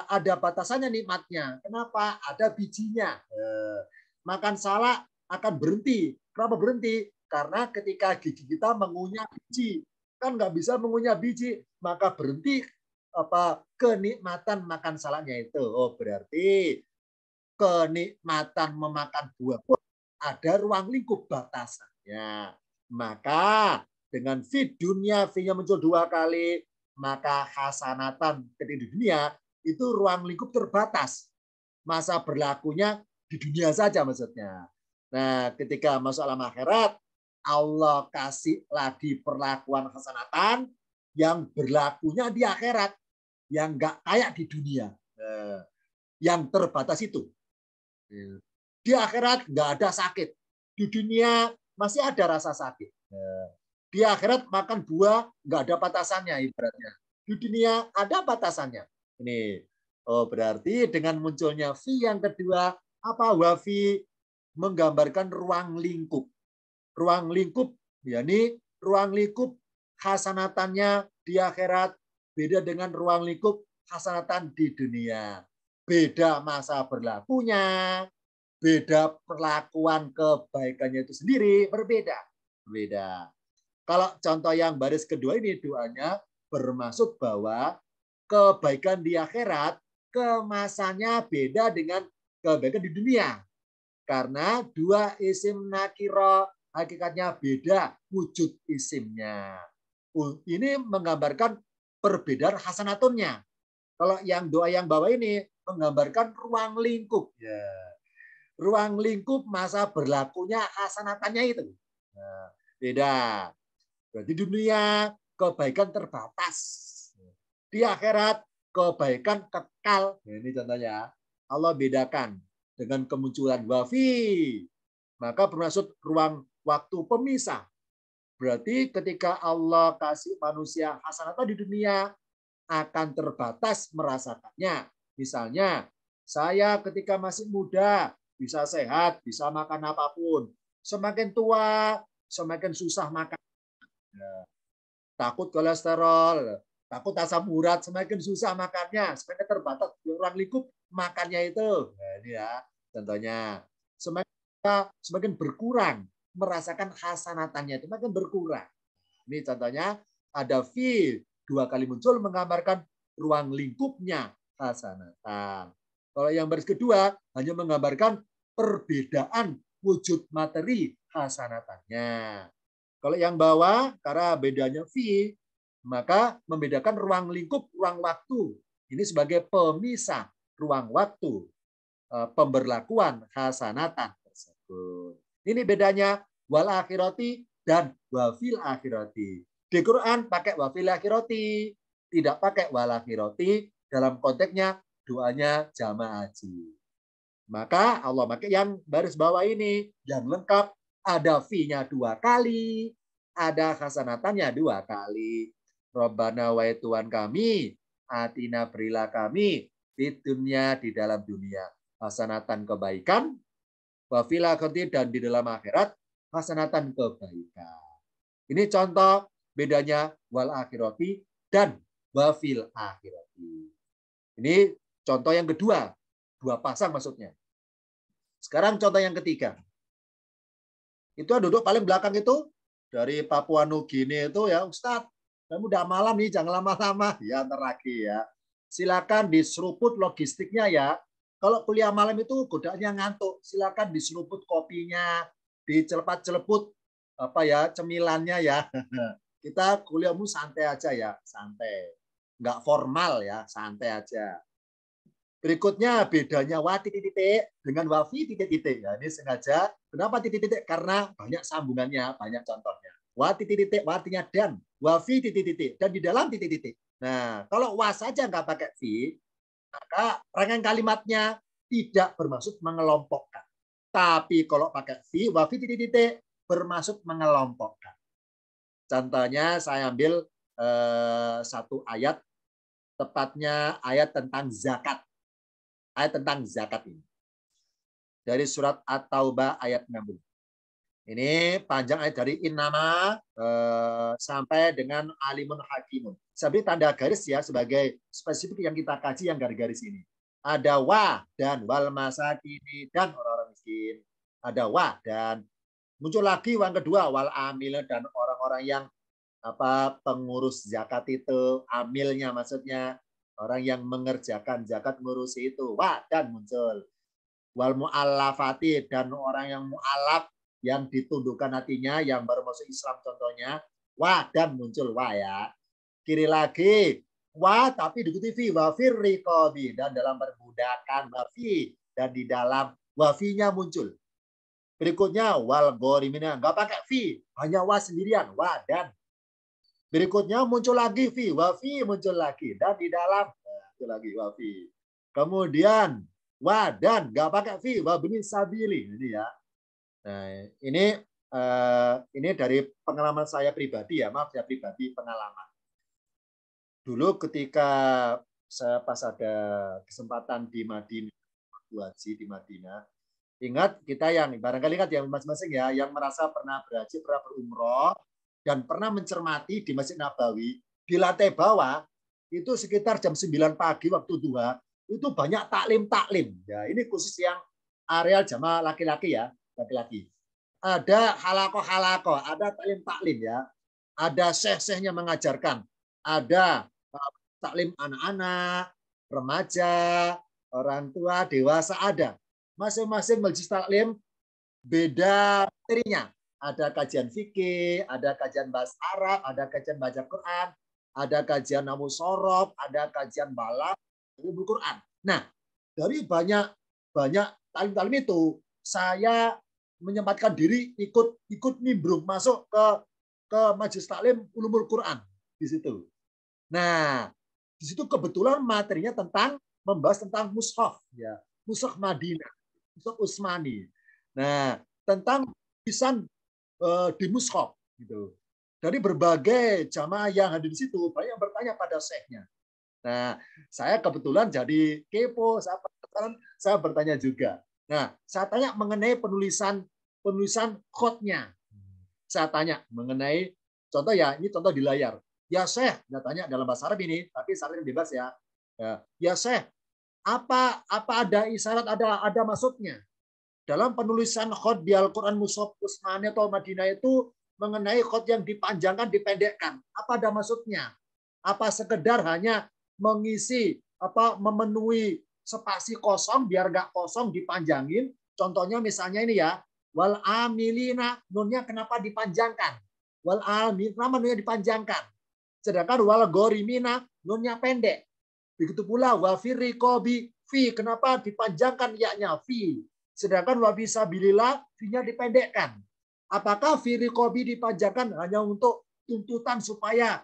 ada batasannya nikmatnya. Kenapa? Ada bijinya. Makan salak akan berhenti. Kenapa berhenti? Karena ketika gigi kita mengunyah biji, kan nggak bisa mengunyah biji, maka berhenti kenikmatan makan salaknya itu. Oh berarti kenikmatan memakan buah pun ada ruang lingkup batasannya. Maka dengan fi dunia, fi-nya muncul dua kali, maka hasanatan ketika di dunia itu ruang lingkup terbatas. Masa berlakunya di dunia saja maksudnya. Nah, ketika masuk alam akhirat, Allah kasih lagi perlakuan hasanatan yang berlakunya di akhirat, yang nggak kayak di dunia, yang terbatas itu. Di akhirat nggak ada sakit, di dunia masih ada rasa sakit. Di akhirat makan buah nggak ada batasannya ibaratnya. Di dunia ada batasannya. Ini, oh berarti dengan munculnya fi yang kedua, apa wafi menggambarkan ruang lingkup. Ruang lingkup, yakni ruang lingkup hasanatannya di akhirat beda dengan ruang lingkup hasanatan di dunia. Beda masa berlakunya, beda perlakuan kebaikannya itu sendiri, berbeda. Berbeda. Kalau contoh yang baris kedua ini doanya bermaksud bahwa kebaikan di akhirat kemasannya beda dengan kebaikan di dunia. Karena dua isim nakiro hakikatnya beda wujud isimnya. Ini menggambarkan perbedaan hasanatunnya. Kalau yang doa yang bawah ini menggambarkan ruang lingkup. Ya. Ruang lingkup masa berlakunya hasanatannya itu. Nah, beda. Berarti dunia kebaikan terbatas. Di akhirat kebaikan kekal. Ini contohnya. Allah bedakan dengan kemunculan wafi. Maka bermaksud ruang waktu pemisah. Berarti ketika Allah kasih manusia hasanatan di dunia, akan terbatas merasakannya. Misalnya, saya ketika masih muda, bisa sehat, bisa makan apapun. Semakin tua, semakin susah makan. Takut kolesterol, takut asam urat, semakin susah makannya, semakin terbatas ruang lingkup makannya itu. Nah, ini ya contohnya. Semakin berkurang merasakan hasanatannya itu makin berkurang. Ini contohnya ada fi 2 kali muncul menggambarkan ruang lingkupnya hasanatan. Kalau yang baris kedua hanya menggambarkan perbedaan wujud materi hasanatannya. Kalau yang bawah karena bedanya fi maka membedakan ruang lingkup, ruang waktu. Ini sebagai pemisah ruang waktu pemberlakuan hasanatan tersebut. Ini bedanya wal akhirati dan wafil akhirati. Di Quran pakai wafil akhirati, tidak pakai wal akhirati dalam konteksnya doanya jamaah haji. Maka Allah pakai yang baris bawah ini yang lengkap, ada fi-nya 2 kali, ada hasanatannya 2 kali. Rabbana wa Tuhan kami, atina berilah kami di dunia di dalam dunia hasanatan kebaikan, wa fil akhirati dan di dalam akhirat hasanatan kebaikan. Ini contoh bedanya wal akhirati dan wa fil akhirati. Ini contoh yang kedua, 2 pasang maksudnya. Sekarang contoh yang ketiga. Itu yang duduk paling belakang itu dari Papua Nugini itu ya, Ustadz, kamu udah malam nih, jangan lama-lama. Ya, ntar lagi ya. Silakan diseruput logistiknya ya. Kalau kuliah malam itu godaannya ngantuk, silakan diseruput kopinya, diceleput-celeput apa ya cemilannya ya. Kita kuliahmu santai aja ya, santai. Nggak formal ya, santai aja. Berikutnya bedanya wa titik-titik dengan wafi titik-titik. Ya, ini sengaja. Kenapa titik-titik? Karena banyak sambungannya, banyak contohnya. Wa titik-titik artinya dan, wafi titik-titik dan di dalam titik-titik. Nah, kalau wa saja nggak pakai fi, maka rangkaian kalimatnya tidak bermaksud mengelompokkan. Tapi kalau pakai fi, wafi titik-titik bermaksud mengelompokkan. Contohnya saya ambil satu ayat, tepatnya ayat tentang zakat. Ayat tentang zakat ini. Dari surat At-Taubah ayat 60. Ini panjang ayat dari innama sampai dengan alimun hakimun. Saya beri tanda garis ya sebagai spesifik yang kita kaji yang garis-garis ini. Ada wa dan wal masakini dan orang-orang miskin. Ada wa dan muncul lagi yang kedua wal amil dan orang-orang yang pengurus zakat itu, amilnya maksudnya orang yang mengerjakan zakat ngurusi itu. Wa dan muncul wal mu'allafati dan orang yang mu'allaf yang ditundukkan hatinya yang baru masuk Islam contohnya. Wa dan muncul wa ya. Kiri lagi wa tapi diikuti fi wa fir riqabi dan dalam perbudakan wa fi dan di dalam wafinya muncul. Berikutnya wal ghorimina enggak pakai fi, hanya wa sendirian, wa dan. Berikutnya muncul lagi fi, wafi muncul lagi dan di dalam muncul lagi wafi. Kemudian wa dan nggak pakai fi, wa bin sabili ini ya. Nah, ini dari pengalaman saya pribadi ya, maaf saya pribadi pengalaman. Dulu ketika saya pas ada kesempatan di Madinah, haji di Madinah, ingat kita yang barangkali ingat yang masing-masing ya, yang merasa pernah berhaji, pernah berumroh, dan pernah mencermati di Masjid Nabawi, di lantai bawah, itu sekitar jam 9 pagi waktu duha, itu banyak taklim-taklim. Ya, ini khusus yang areal jamaah laki-laki ya, laki-laki. Ada halaqoh-halaqoh, ada taklim-taklim ya. Ada syekh-syekhnya mengajarkan. Ada taklim anak-anak, remaja, orang tua, dewasa ada. Masing-masing majelis taklim beda materinya. Ada kajian fikih, ada kajian bahasa Arab, ada kajian baca Quran, ada kajian nahwu sorof, ada kajian balagh, ulumul Quran. Nah, dari banyak talim-talim itu, saya menyempatkan diri ikut nimbrung masuk ke majelis taklim ulumul Quran di situ. Nah, di situ kebetulan materinya tentang membahas tentang mushaf ya, mushaf Madinah, mushaf Utsmani. Nah, tentang tulisan di mushaf gitu. Dari berbagai jamaah yang hadir di situ banyak yang bertanya pada syekhnya. Nah, saya kebetulan jadi kepo, saya bertanya juga. Nah, saya tanya mengenai penulisan khotnya. Saya tanya mengenai contoh ya, ini contoh di layar. Ya Syekh, saya tanya dalam bahasa Arab ini, tapi saya bebas ya. Ya Syekh, Apa ada isyarat, ada maksudnya? Dalam penulisan khot di Al-Quran Mushaf Utsmani atau Madinah itu mengenai khot yang dipanjangkan, dipendekkan. Apa ada maksudnya? Apa sekedar hanya mengisi, memenuhi spasi kosong biar nggak kosong dipanjangin? Contohnya misalnya ini ya, wal amilina, nunnya kenapa dipanjangkan? Wal amil, kenapa nunnya dipanjangkan? Sedangkan wal gorimina, nunnya pendek. Begitu pula wafir rikobi fi, kenapa dipanjangkan yaknya fi? Sedangkan wabi sabilillah fi-nya dipendekkan. Apakah fi rikobi dipanjangkan hanya untuk tuntutan supaya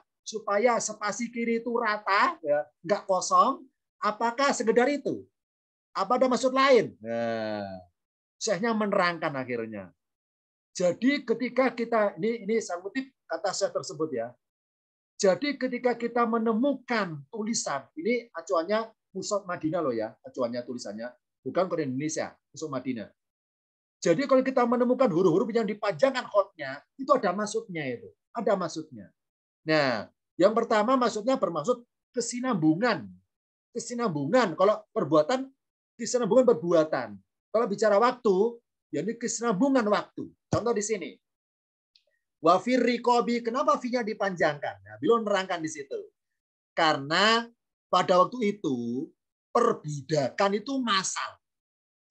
spasi kiri itu rata, ya, nggak kosong? Apakah sekedar itu? Apa ada maksud lain? Nah, Syekhnya menerangkan akhirnya. Jadi ketika kita ini saya kutip kata Syekh tersebut ya. Jadi ketika kita menemukan tulisan, ini acuannya Mushaf Madinah loh ya, acuannya tulisannya, bukan Quran Indonesia, Mushaf Madinah. Jadi kalau kita menemukan huruf-huruf yang dipanjangkan khotnya, itu ada maksudnya itu, ada maksudnya. Nah, yang pertama maksudnya bermaksud kesinambungan, kesinambungan. Kalau perbuatan, kesinambungan perbuatan. Kalau bicara waktu, ya ini kesinambungan waktu. Contoh di sini. Wafir rikobi, kenapa fi-nya dipanjangkan? Nah, beliau menerangkan di situ. Karena pada waktu itu perbudakan itu massal.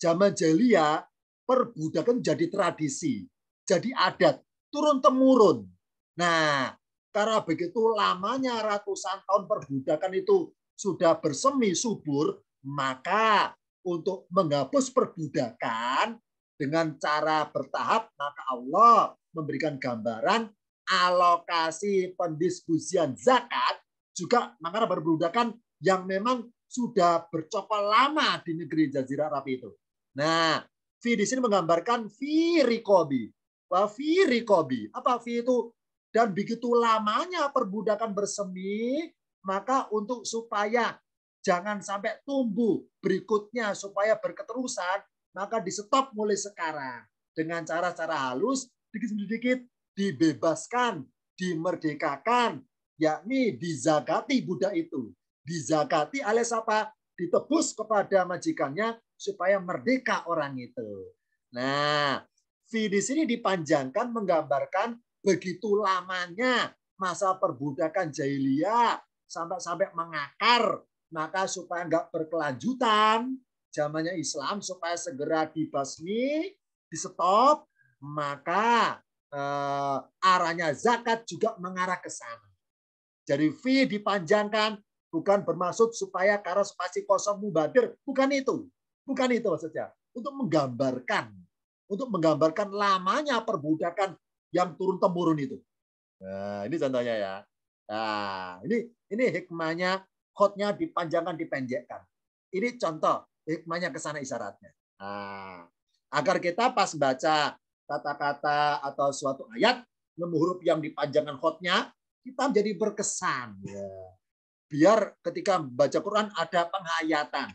Zaman jahiliyah perbudakan jadi tradisi, jadi adat, turun temurun. Nah, karena begitu lamanya ratusan tahun perbudakan itu sudah bersemi subur, maka untuk menghapus perbudakan dengan cara bertahap, maka Allah memberikan gambaran alokasi pendistribusian zakat juga makanya perbudakan yang memang sudah bercokol lama di negeri Jazirah Arab itu. Nah, fi di sini menggambarkan fi rikobi. Wa fi rikobi. Apa fi itu? Dan begitu lamanya perbudakan bersemi, maka untuk supaya jangan sampai tumbuh berikutnya, supaya berketerusan, maka di stop mulai sekarang. Dengan cara-cara halus, sedikit-sedikit dibebaskan, dimerdekakan, yakni dizakati budak itu. Dizakati alias apa? Ditebus kepada majikannya supaya merdeka orang itu. Nah, fi di sini dipanjangkan menggambarkan begitu lamanya masa perbudakan jahiliyah sampai mengakar, maka supaya nggak berkelanjutan zamannya Islam supaya segera dibasmi, di stop, maka arahnya zakat juga mengarah ke sana. Jadi fi dipanjangkan bukan bermaksud supaya karena spasi kosong mubadir, bukan itu. Bukan itu maksudnya. Untuk menggambarkan lamanya perbudakan yang turun temurun itu. Nah, ini contohnya ya. Nah, ini hikmahnya khotnya dipanjangkan, dipendekkan. Ini contoh hikmahnya ke sana isyaratnya. Nah, agar kita pas baca kata-kata atau suatu ayat, nemu huruf yang dipanjangkan khotnya, kita jadi berkesan. Ya. Biar ketika baca Quran ada penghayatan.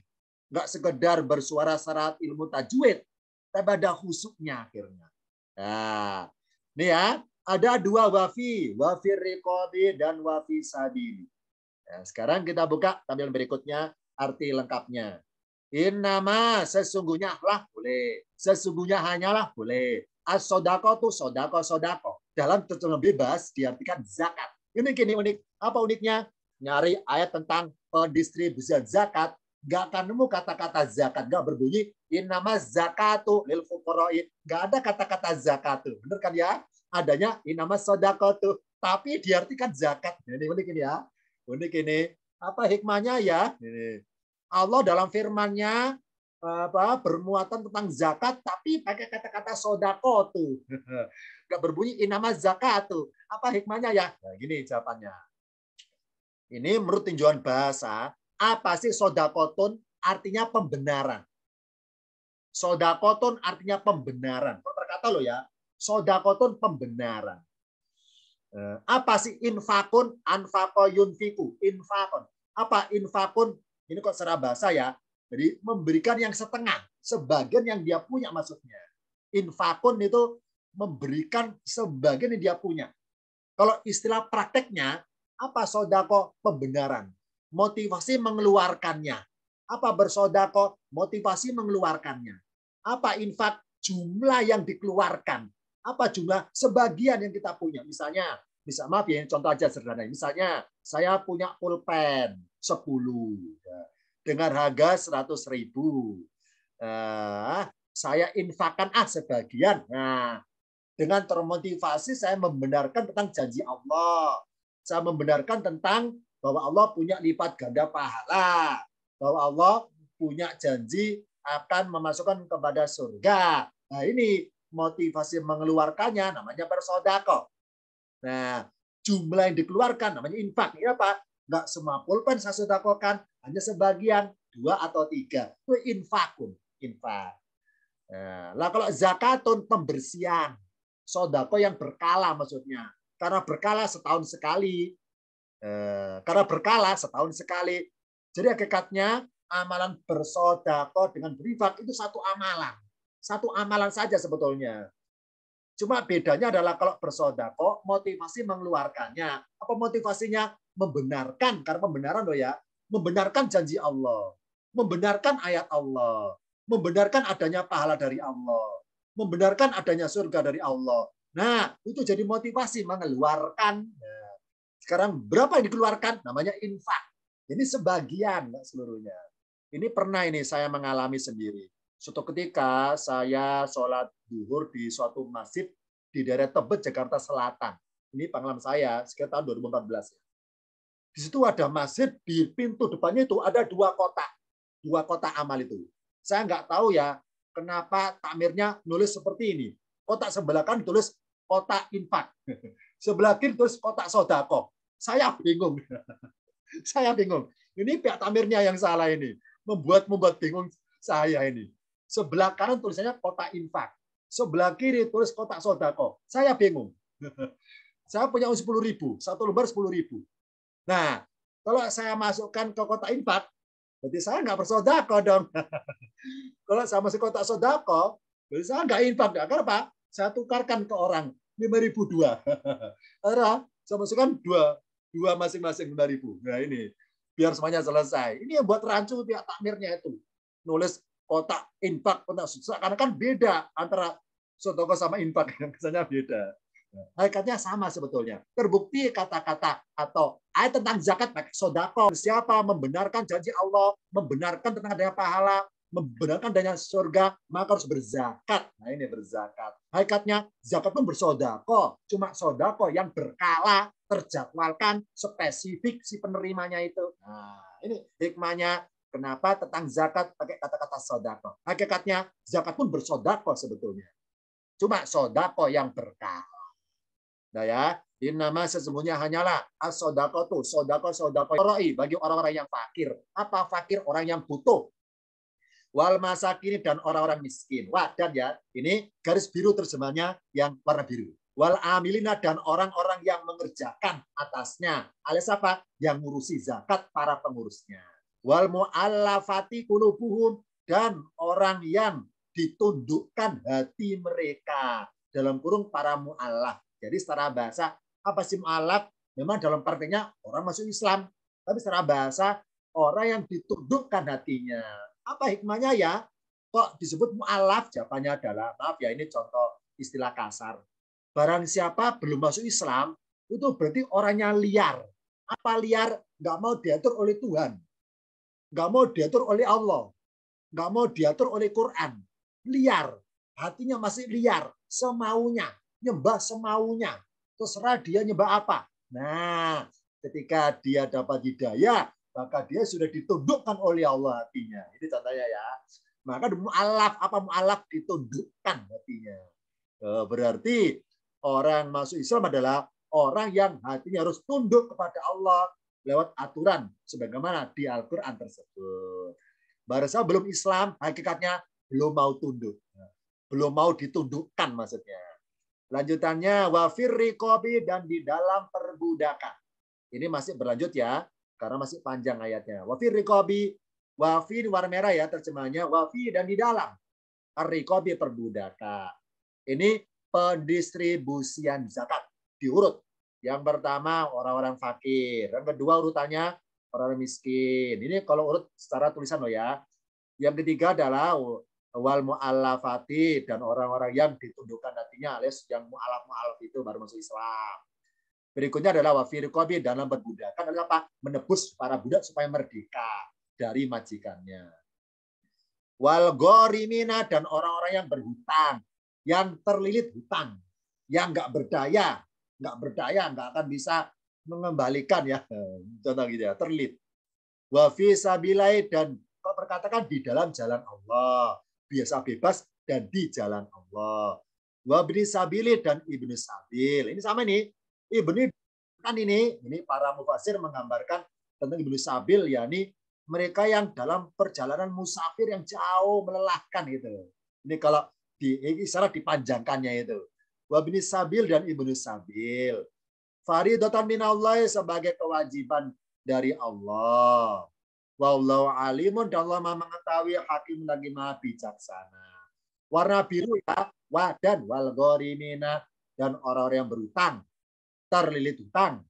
Nggak sekedar bersuara syarat ilmu tajwid, tapi ada khusyuknya akhirnya. Nah, ini ya, ada dua wafi riqabi dan wafi sabili. Nah, sekarang kita buka tampilan berikutnya, arti lengkapnya. Innama, sesungguhnya lah boleh. Sesungguhnya hanyalah boleh. As-sodako tuh sodako. Dalam terjemahan bebas diartikan zakat. Ini gini unik. Apa uniknya? Nyari ayat tentang pendistribusian zakat, nggak akan nemu kata-kata zakat, nggak berbunyi innama zakatu lil fuqara'i, nggak ada kata-kata zakatu, bener kan ya? Adanya innama sodaqatu, tapi diartikan zakat. Ini unik ini ya, unik ini. Apa hikmahnya ya? Ini Allah dalam firman-Nya bermuatan tentang zakat, tapi pakai kata-kata sodakotu, nggak berbunyi innama zakatu. Apa hikmahnya ya? Nah, gini jawabannya. Ini menurut tinjauan bahasa, apa sih sodakotun? Artinya pembenaran. Sodakotun artinya pembenaran. Berkata loh ya, sodakotun pembenaran. Apa sih infakun? Anfako yunfiku. Infakun. Apa infakun? Ini kok secara bahasa ya. Jadi memberikan yang setengah, sebagian yang dia punya maksudnya. Infakun itu memberikan sebagian yang dia punya. Kalau istilah prakteknya, apa sodako? Pembenaran. Motivasi mengeluarkannya. Apa bersodako? Motivasi mengeluarkannya. Apa infak? Jumlah yang dikeluarkan. Apa jumlah sebagian yang kita punya. Misalnya, maaf ya, contoh aja sederhana. Misalnya, saya punya pulpen 10 dengan harga 100.000. Saya infakkan sebagian. Nah, dengan termotivasi saya membenarkan tentang janji Allah. Saya membenarkan tentang bahwa Allah punya lipat ganda pahala. Bahwa Allah punya janji akan memasukkan kepada surga. Nah, ini motivasi mengeluarkannya namanya bersedekah. Nah, jumlah yang dikeluarkan namanya infak. Ini apa? Enggak semua pulpen saya sedekahkan, hanya sebagian, 2 atau 3. Itu infakun, infak. Nah, kalau zakatun pembersihan, sedekah yang berkala maksudnya. Karena berkala setahun sekali. Jadi hakikatnya amalan bersedekah dengan berinfak itu satu amalan. Satu amalan saja sebetulnya. Cuma bedanya adalah kalau bersedekah motivasi mengeluarkannya. Apa motivasinya? Membenarkan, karena pembenaran loh ya. Membenarkan janji Allah. Membenarkan ayat Allah. Membenarkan adanya pahala dari Allah. Membenarkan adanya surga dari Allah. Nah, itu jadi motivasi mengeluarkan. Nah, sekarang berapa yang dikeluarkan? Namanya infak. Ini sebagian, nggak seluruhnya. Ini pernah saya mengalami sendiri. Suatu ketika saya sholat zuhur di suatu masjid di daerah Tebet, Jakarta Selatan. Ini pengalaman saya sekitar tahun 2014. Di situ ada masjid, di pintu depannya itu ada 2 kotak. 2 kotak amal itu. Saya nggak tahu ya kenapa takmirnya nulis seperti ini. Kotak sebelah kan tulis kotak infak. Sebelah kiri tulis kotak sodako. Saya bingung. Saya bingung. Ini pihak takmirnya yang salah ini. Membuat bingung saya ini. Sebelah kanan tulisannya kotak infak. Sebelah kiri tulis kotak sodako. Saya bingung. Saya punya 10.000. Satu lembar 10.000. Nah, kalau saya masukkan ke kotak infak, berarti saya nggak bersodako dong. Kalau saya masuk kotak sodako, berarti saya nggak infak. Kenapa? Saya tukarkan ke orang 5.002. Karena saya masukkan dua masing-masing 5.000. Nah ini biar semuanya selesai. Ini yang buat rancu pihak takmirnya itu nulis kotak infak, kotak sodako. Karena kan beda antara sodako sama infak, yang kesannya beda. Hakikatnya sama sebetulnya. Terbukti kata-kata atau ayat tentang zakat pakai sodako. Siapa membenarkan janji Allah, membenarkan tentang adanya pahala, membenarkan adanya surga, maka harus berzakat. Nah ini berzakat. Hakikatnya zakat pun bersodako. Cuma sodako yang berkala, terjadwalkan, spesifik si penerimanya itu. Nah ini hikmahnya. Kenapa tentang zakat pakai kata-kata sodako. Hakikatnya zakat pun bersodako sebetulnya. Cuma sodako yang berkala. Nah ya, innama sesungguhnya hanyalah as-sodaqatu, sodako bagi orang-orang yang fakir. Apa fakir? Orang yang butuh. Wal masakin dan orang-orang miskin. Wah, dan ya, ini garis biru terjemahnya yang warna biru. Wal amilina dan orang-orang yang mengerjakan atasnya. Alias apa? Yang ngurusi zakat para pengurusnya. Wal mu'allafati qulubuhum dan orang yang ditundukkan hati mereka. Dalam kurung para mu'allaf. Jadi secara bahasa, apa sih mu'alaf? Memang dalam praktiknya orang masuk Islam. Tapi secara bahasa, orang yang ditundukkan hatinya. Apa hikmahnya ya? Kok disebut mu'alaf? Jawabannya adalah, maaf ya ini contoh istilah kasar. Barang siapa belum masuk Islam, itu berarti orangnya liar. Apa liar? Nggak mau diatur oleh Tuhan. Nggak mau diatur oleh Allah. Nggak mau diatur oleh Quran. Liar. Hatinya masih liar. Semaunya. Nyembah semaunya. Terserah dia nyembah apa. Nah, ketika dia dapat hidayah, maka dia sudah ditundukkan oleh Allah hatinya. Ini contohnya ya. Maka mu'alaf, apa mu'alaf? Ditundukkan hatinya. Berarti orang masuk Islam adalah orang yang hatinya harus tunduk kepada Allah lewat aturan sebagaimana di Al-Quran tersebut. Barasa belum Islam, hakikatnya belum mau tunduk. Belum mau ditundukkan maksudnya. Lanjutannya wafir riqabi dan di dalam perbudakan. Ini masih berlanjut ya, karena masih panjang ayatnya. Wafir riqabi, wafi warna merah ya terjemahnya, wafi dan di dalam. Ar-riqabi perbudakan. Ini pendistribusian zakat diurut. Yang pertama orang-orang fakir, yang kedua urutannya orang miskin. Ini kalau urut secara tulisan loh ya. Yang ketiga adalah wal mu'allafati, dan orang-orang yang ditundukkan hatinya, alias yang mu'alaf itu baru masuk Islam. Berikutnya adalah wafir riqabi, dalam perbudakan adalah apa? Menebus para budak supaya merdeka dari majikannya. Wal gharimina, dan orang-orang yang berhutang, yang terlilit hutang, yang nggak berdaya, nggak akan bisa mengembalikan ya. Contoh gitu ya, terlilit. Wa fi sabilillah, dan kau perkatakan di dalam jalan Allah, biasa bebas dan di jalan Allah. Wa ibni sabili, dan ibnu sabil. Ini sama nih. Ibni kan ini para mufasir menggambarkan tentang ibnu sabil, yakni mereka yang dalam perjalanan musafir yang jauh melelahkan gitu. Ini kalau istilah dipanjangkannya itu. Wa ibni sabil dan ibnu sabil. Faridatan minallah, sebagai kewajiban dari Allah. Wallahu alimun, dan Allah Maha mengetahui, hakim lagi Maha bijaksana. Warna biru ya, wadan wal gharimina, dan orang-orang yang berutang, terlilit hutang.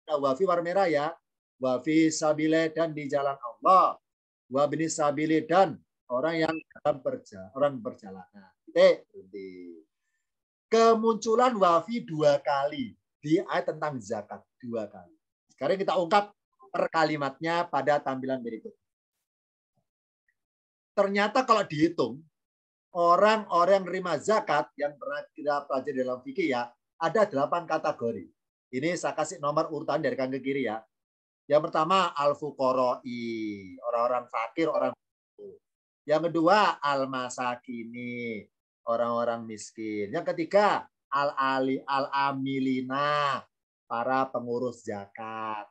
Wafi warna merah ya, wafi sabile, dan di jalan Allah. Wa bini sabile, dan orang yang dalam perjalanan. Kemunculan wafi 2 kali di ayat tentang zakat, 2 kali. Sekarang kita ungkap per kalimatnya pada tampilan berikut. Ternyata kalau dihitung, orang-orang menerima zakat yang pernah kita pelajari dalam fikih ya, ada 8 kategori. Ini saya kasih nomor urutan dari kanan ke kiri ya. Yang pertama al-fuqara'i, orang-orang fakir, orang miskin. Yang kedua al-masakini, orang-orang miskin. Yang ketiga al-amilina, para pengurus zakat.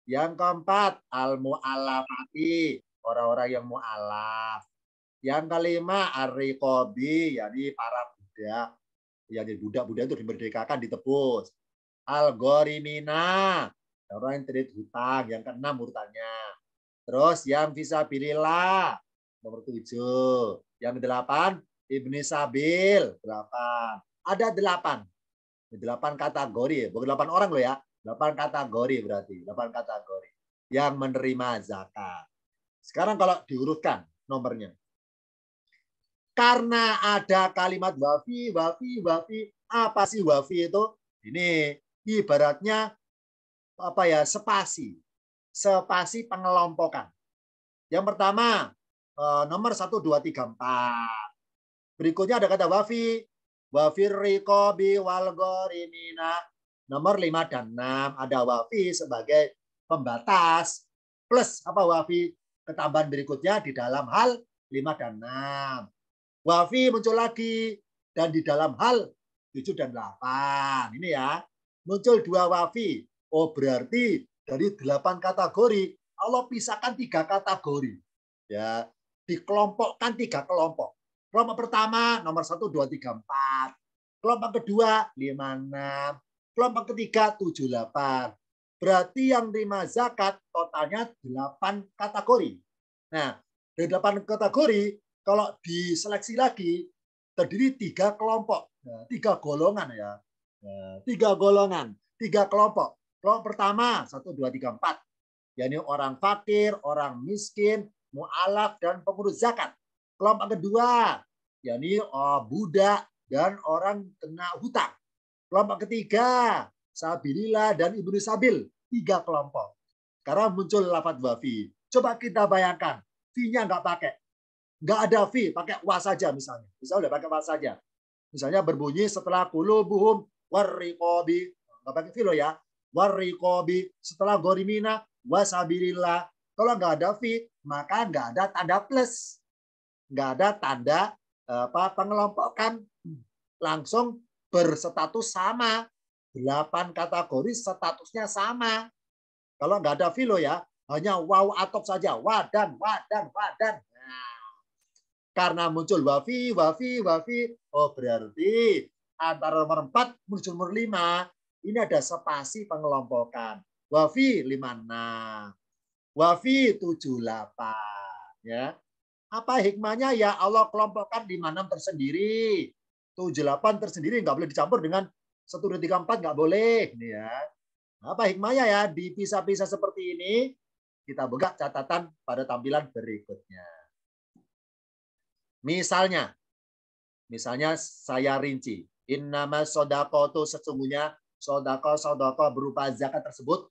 Yang keempat al-mu'allafati, orang-orang yang mu'allaf. Yang kelima ar-riqabi, yakni para budak. Yang budak-budak itu dimerdekakan, ditebus. Al-gharimina, orang yang terlilit hutang. Yang keenam urutannya. Terus yang fisabilillah, nomor 7. Yang 8 ibni sabil, 8. Ada 8. 8 kategori, bukan 8 orang loh ya. 8 kategori berarti, 8 kategori yang menerima zakat. Sekarang kalau diurutkan nomornya. Karena ada kalimat wafi, apa sih wafi itu? Ini ibaratnya apa ya? Spasi pengelompokan. Yang pertama nomor 1, 2, 3, 4. Berikutnya ada kata wafi, wafir riqabi wal gharimina. Nomor 5 dan 6 ada wafi sebagai pembatas, plus apa wafi ketambahan berikutnya di dalam hal 5 dan 6. Wafi muncul lagi dan di dalam hal 7 dan 8. Ini ya, muncul 2 wafi. Oh, berarti dari 8 kategori Allah pisahkan 3 kategori. Ya, dikelompokkan 3 kelompok. Kelompok pertama nomor 1, 2, 3, 4. Kelompok kedua 5, 6. Kelompok ketiga 7, 8. Berarti yang terima zakat totalnya 8 kategori. Nah, dari 8 kategori kalau diseleksi lagi terdiri 3 kelompok, 3 golongan ya. 3 golongan, 3 kelompok. Kelompok pertama 1, 2, 3, 4. yakni orang fakir, orang miskin, mu'alaf, dan pengurus zakat. Kelompok kedua, yakni budak dan orang kena hutang. Kelompok ketiga, sabilillah dan ibnu sabil. 3 kelompok. Karena muncul lafadz wafi. Coba kita bayangkan, fi-nya nggak pakai. Nggak ada fi, pakai wa saja misalnya. Misalnya pakai wa saja. Misalnya berbunyi setelah qulubuhum warriqabi. Nggak pakai fi loh ya. Warriqabi. Setelah gorimina wasabilillah. Kalau nggak ada fi, maka nggak ada tanda plus. Nggak ada tanda pengelompokan. Langsung berstatus sama. 8 kategori statusnya sama. Kalau nggak ada filo ya, hanya waw atop saja. Wadan. Nah, karena muncul wafi. Oh berarti antara nomor 4 muncul nomor 5. Ini ada spasi pengelompokan. Wafi 56. Wafi 78. Ya. Apa hikmahnya? Ya Allah kelompokkan 56 tersendiri. 78 tersendiri nggak boleh dicampur dengan 1, 2, 3, 4 nggak boleh. Ini ya. Apa hikmahnya ya? Dipisah-pisah seperti ini kita buka catatan pada tampilan berikutnya. Misalnya saya rinci. Innama sodaqotu, sesungguhnya sodako berupa zakat tersebut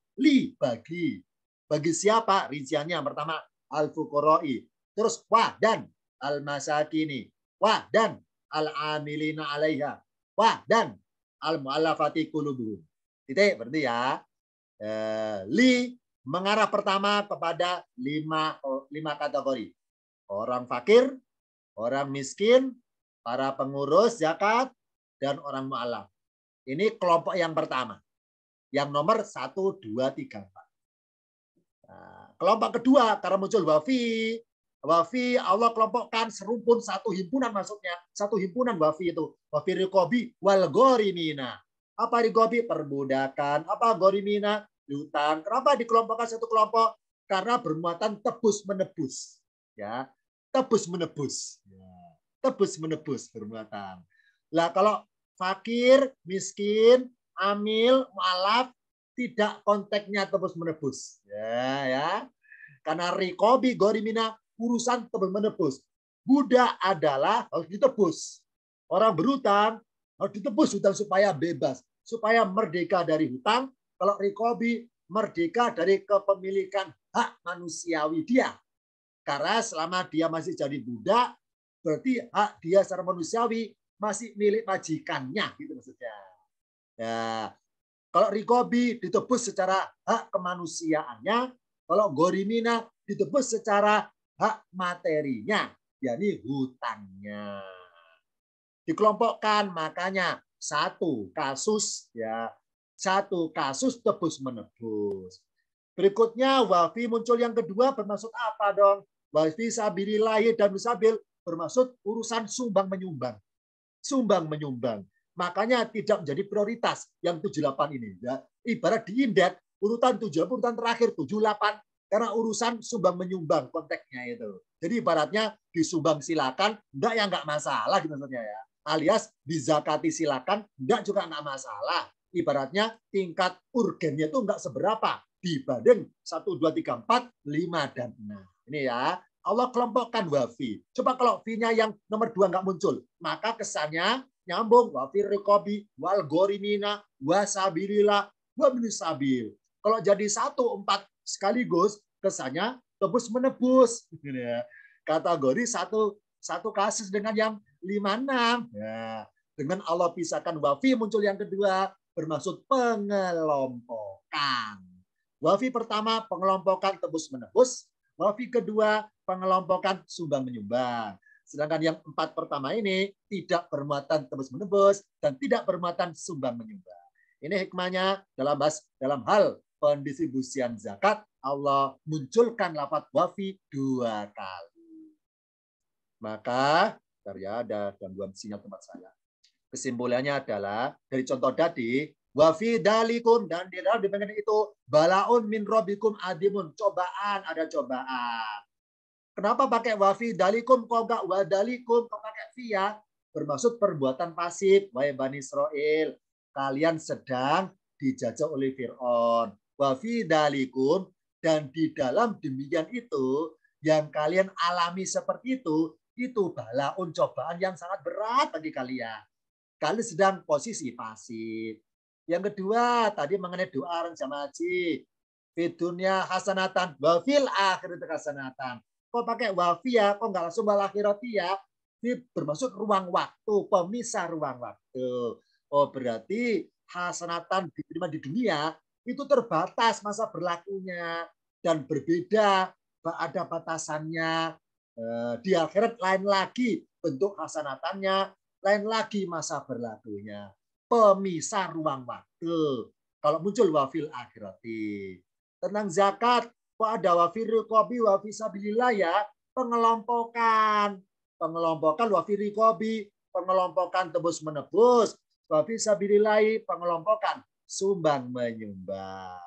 bagi. Bagi siapa? Rinciannya yang pertama al-fuqara'i. Terus wah dan al-masakini. Wah dan al-amilina 'alaiha. Wah dan al-mu'allafati qulubuhum. Titik berarti ya. Mengarah pertama kepada lima kategori. Orang fakir, orang miskin, para pengurus zakat, dan orang mu'alaf. Ini kelompok yang pertama. Yang nomor 1, 2, 3, 4. Nah, kelompok kedua, karena muncul wafi. Wafi Allah kelompokkan serumpun, satu himpunan maksudnya. Satu himpunan wafi itu. Wafi rikobi wal gorimina. Apa rigobi? Perbudakan. Apa gorimina? Hutang. Kenapa dikelompokkan satu kelompok? Karena bermuatan tebus menebus. Ya, tebus menebus. Tebus menebus bermuatan. Lah kalau fakir, miskin, amil, mu'alaf, tidak konteksnya tebus menebus. Ya. Karena rikobi gorimina urusan tebus menebus. Budak adalah harus ditebus. Orang berhutang harus ditebus hutang supaya bebas, supaya merdeka dari hutang. Kalau rikobi merdeka dari kepemilikan hak manusiawi dia. Karena selama dia masih jadi budak, berarti hak dia secara manusiawi masih milik majikannya, gitu maksudnya. Ya, kalau rikobi ditebus secara hak kemanusiaannya, kalau gorimina ditebus secara hak materinya, yakni hutangnya. Dikelompokkan, makanya satu kasus tebus menebus. Berikutnya wafi muncul yang kedua, bermaksud apa dong? Wafi sabilillahi dan musabil bermaksud urusan sumbang menyumbang. Sumbang menyumbang. Makanya tidak menjadi prioritas yang 78 ini. Ya. Ibarat di indeks urutan 7, urutan terakhir 78 karena urusan sumbang menyumbang konteksnya itu. Jadi ibaratnya disumbang silakan, enggak ya enggak masalah gitu maksudnya ya. Alias dizakati silakan, enggak juga enggak masalah. Ibaratnya tingkat urgennya itu enggak seberapa dibanding 1, 2, 3, 4, 5, dan 6. Ini ya. Allah kelompokkan wafi. Coba kalau V-nya yang nomor 2 nggak muncul, maka kesannya nyambung wafi rikobi wal gorimina wasabilillah wabnisabil. Kalau jadi 1, 4 sekaligus, kesannya tebus menebus. Kategori satu kasus dengan yang 5, 6. Ya. Dengan Allah pisahkan wafi muncul yang kedua, bermaksud pengelompokan. Wafi pertama pengelompokan tebus menebus. Wafi kedua pengelompokan sumbang menyumbang. Sedangkan yang 4 pertama ini tidak bermuatan tebus menebus dan tidak bermuatan sumbang menyumbang. Ini hikmahnya dalam hal pendistribusian zakat, Allah munculkan lafaz wafi 2 kali. Maka ada gangguan sinyal tempat saya. Kesimpulannya adalah dari contoh tadi, wafi dalikum, dan di dalam dibandingkan itu balaun min robikum adimun, cobaan, ada cobaan. Kenapa pakai wafi dalikum kok enggak wadalikum, kok pakai via? Bermaksud perbuatan pasif. Wahai Bani Israel, kalian sedang dijajah oleh Fir'aun. Wafi dalikum, dan di dalam demikian itu yang kalian alami seperti itu balaun, cobaan yang sangat berat bagi kalian. Kalian sedang posisi pasif. Yang kedua, tadi mengenai doa rencana haji. Fidunya hasanatan, wafil akhirat hasanatan. Kok pakai wafi ya? Kok nggak langsung wal akhirati ya? Ini bermaksud ruang waktu, pemisah ruang waktu. Oh, berarti hasanatan diterima di dunia itu terbatas masa berlakunya dan berbeda, ada batasannya. Di akhirat lain lagi bentuk hasanatannya, lain lagi masa berlakunya. Pemisah ruang waktu. Kalau muncul wafil akhirati. Tentang zakat, kok ada wafir rikobi, wafi sabilillah ya. Pengelompokan. Pengelompokan wafir rikobi, pengelompokan tebus menebus. Wafi sabilillah, pengelompokan sumbang menyumbang.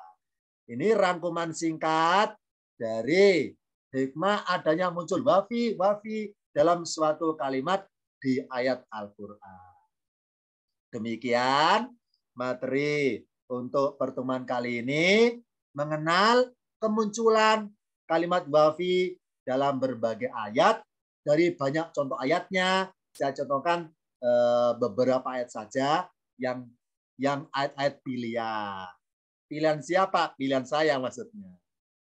Ini rangkuman singkat dari hikmah adanya muncul wafi dalam suatu kalimat di ayat Al-Quran. Demikian materi untuk pertemuan kali ini, mengenal kemunculan kalimat wafi dalam berbagai ayat. Dari banyak contoh ayatnya, saya contohkan beberapa ayat saja yang ayat-ayat pilihan. Pilihan siapa? Pilihan saya maksudnya.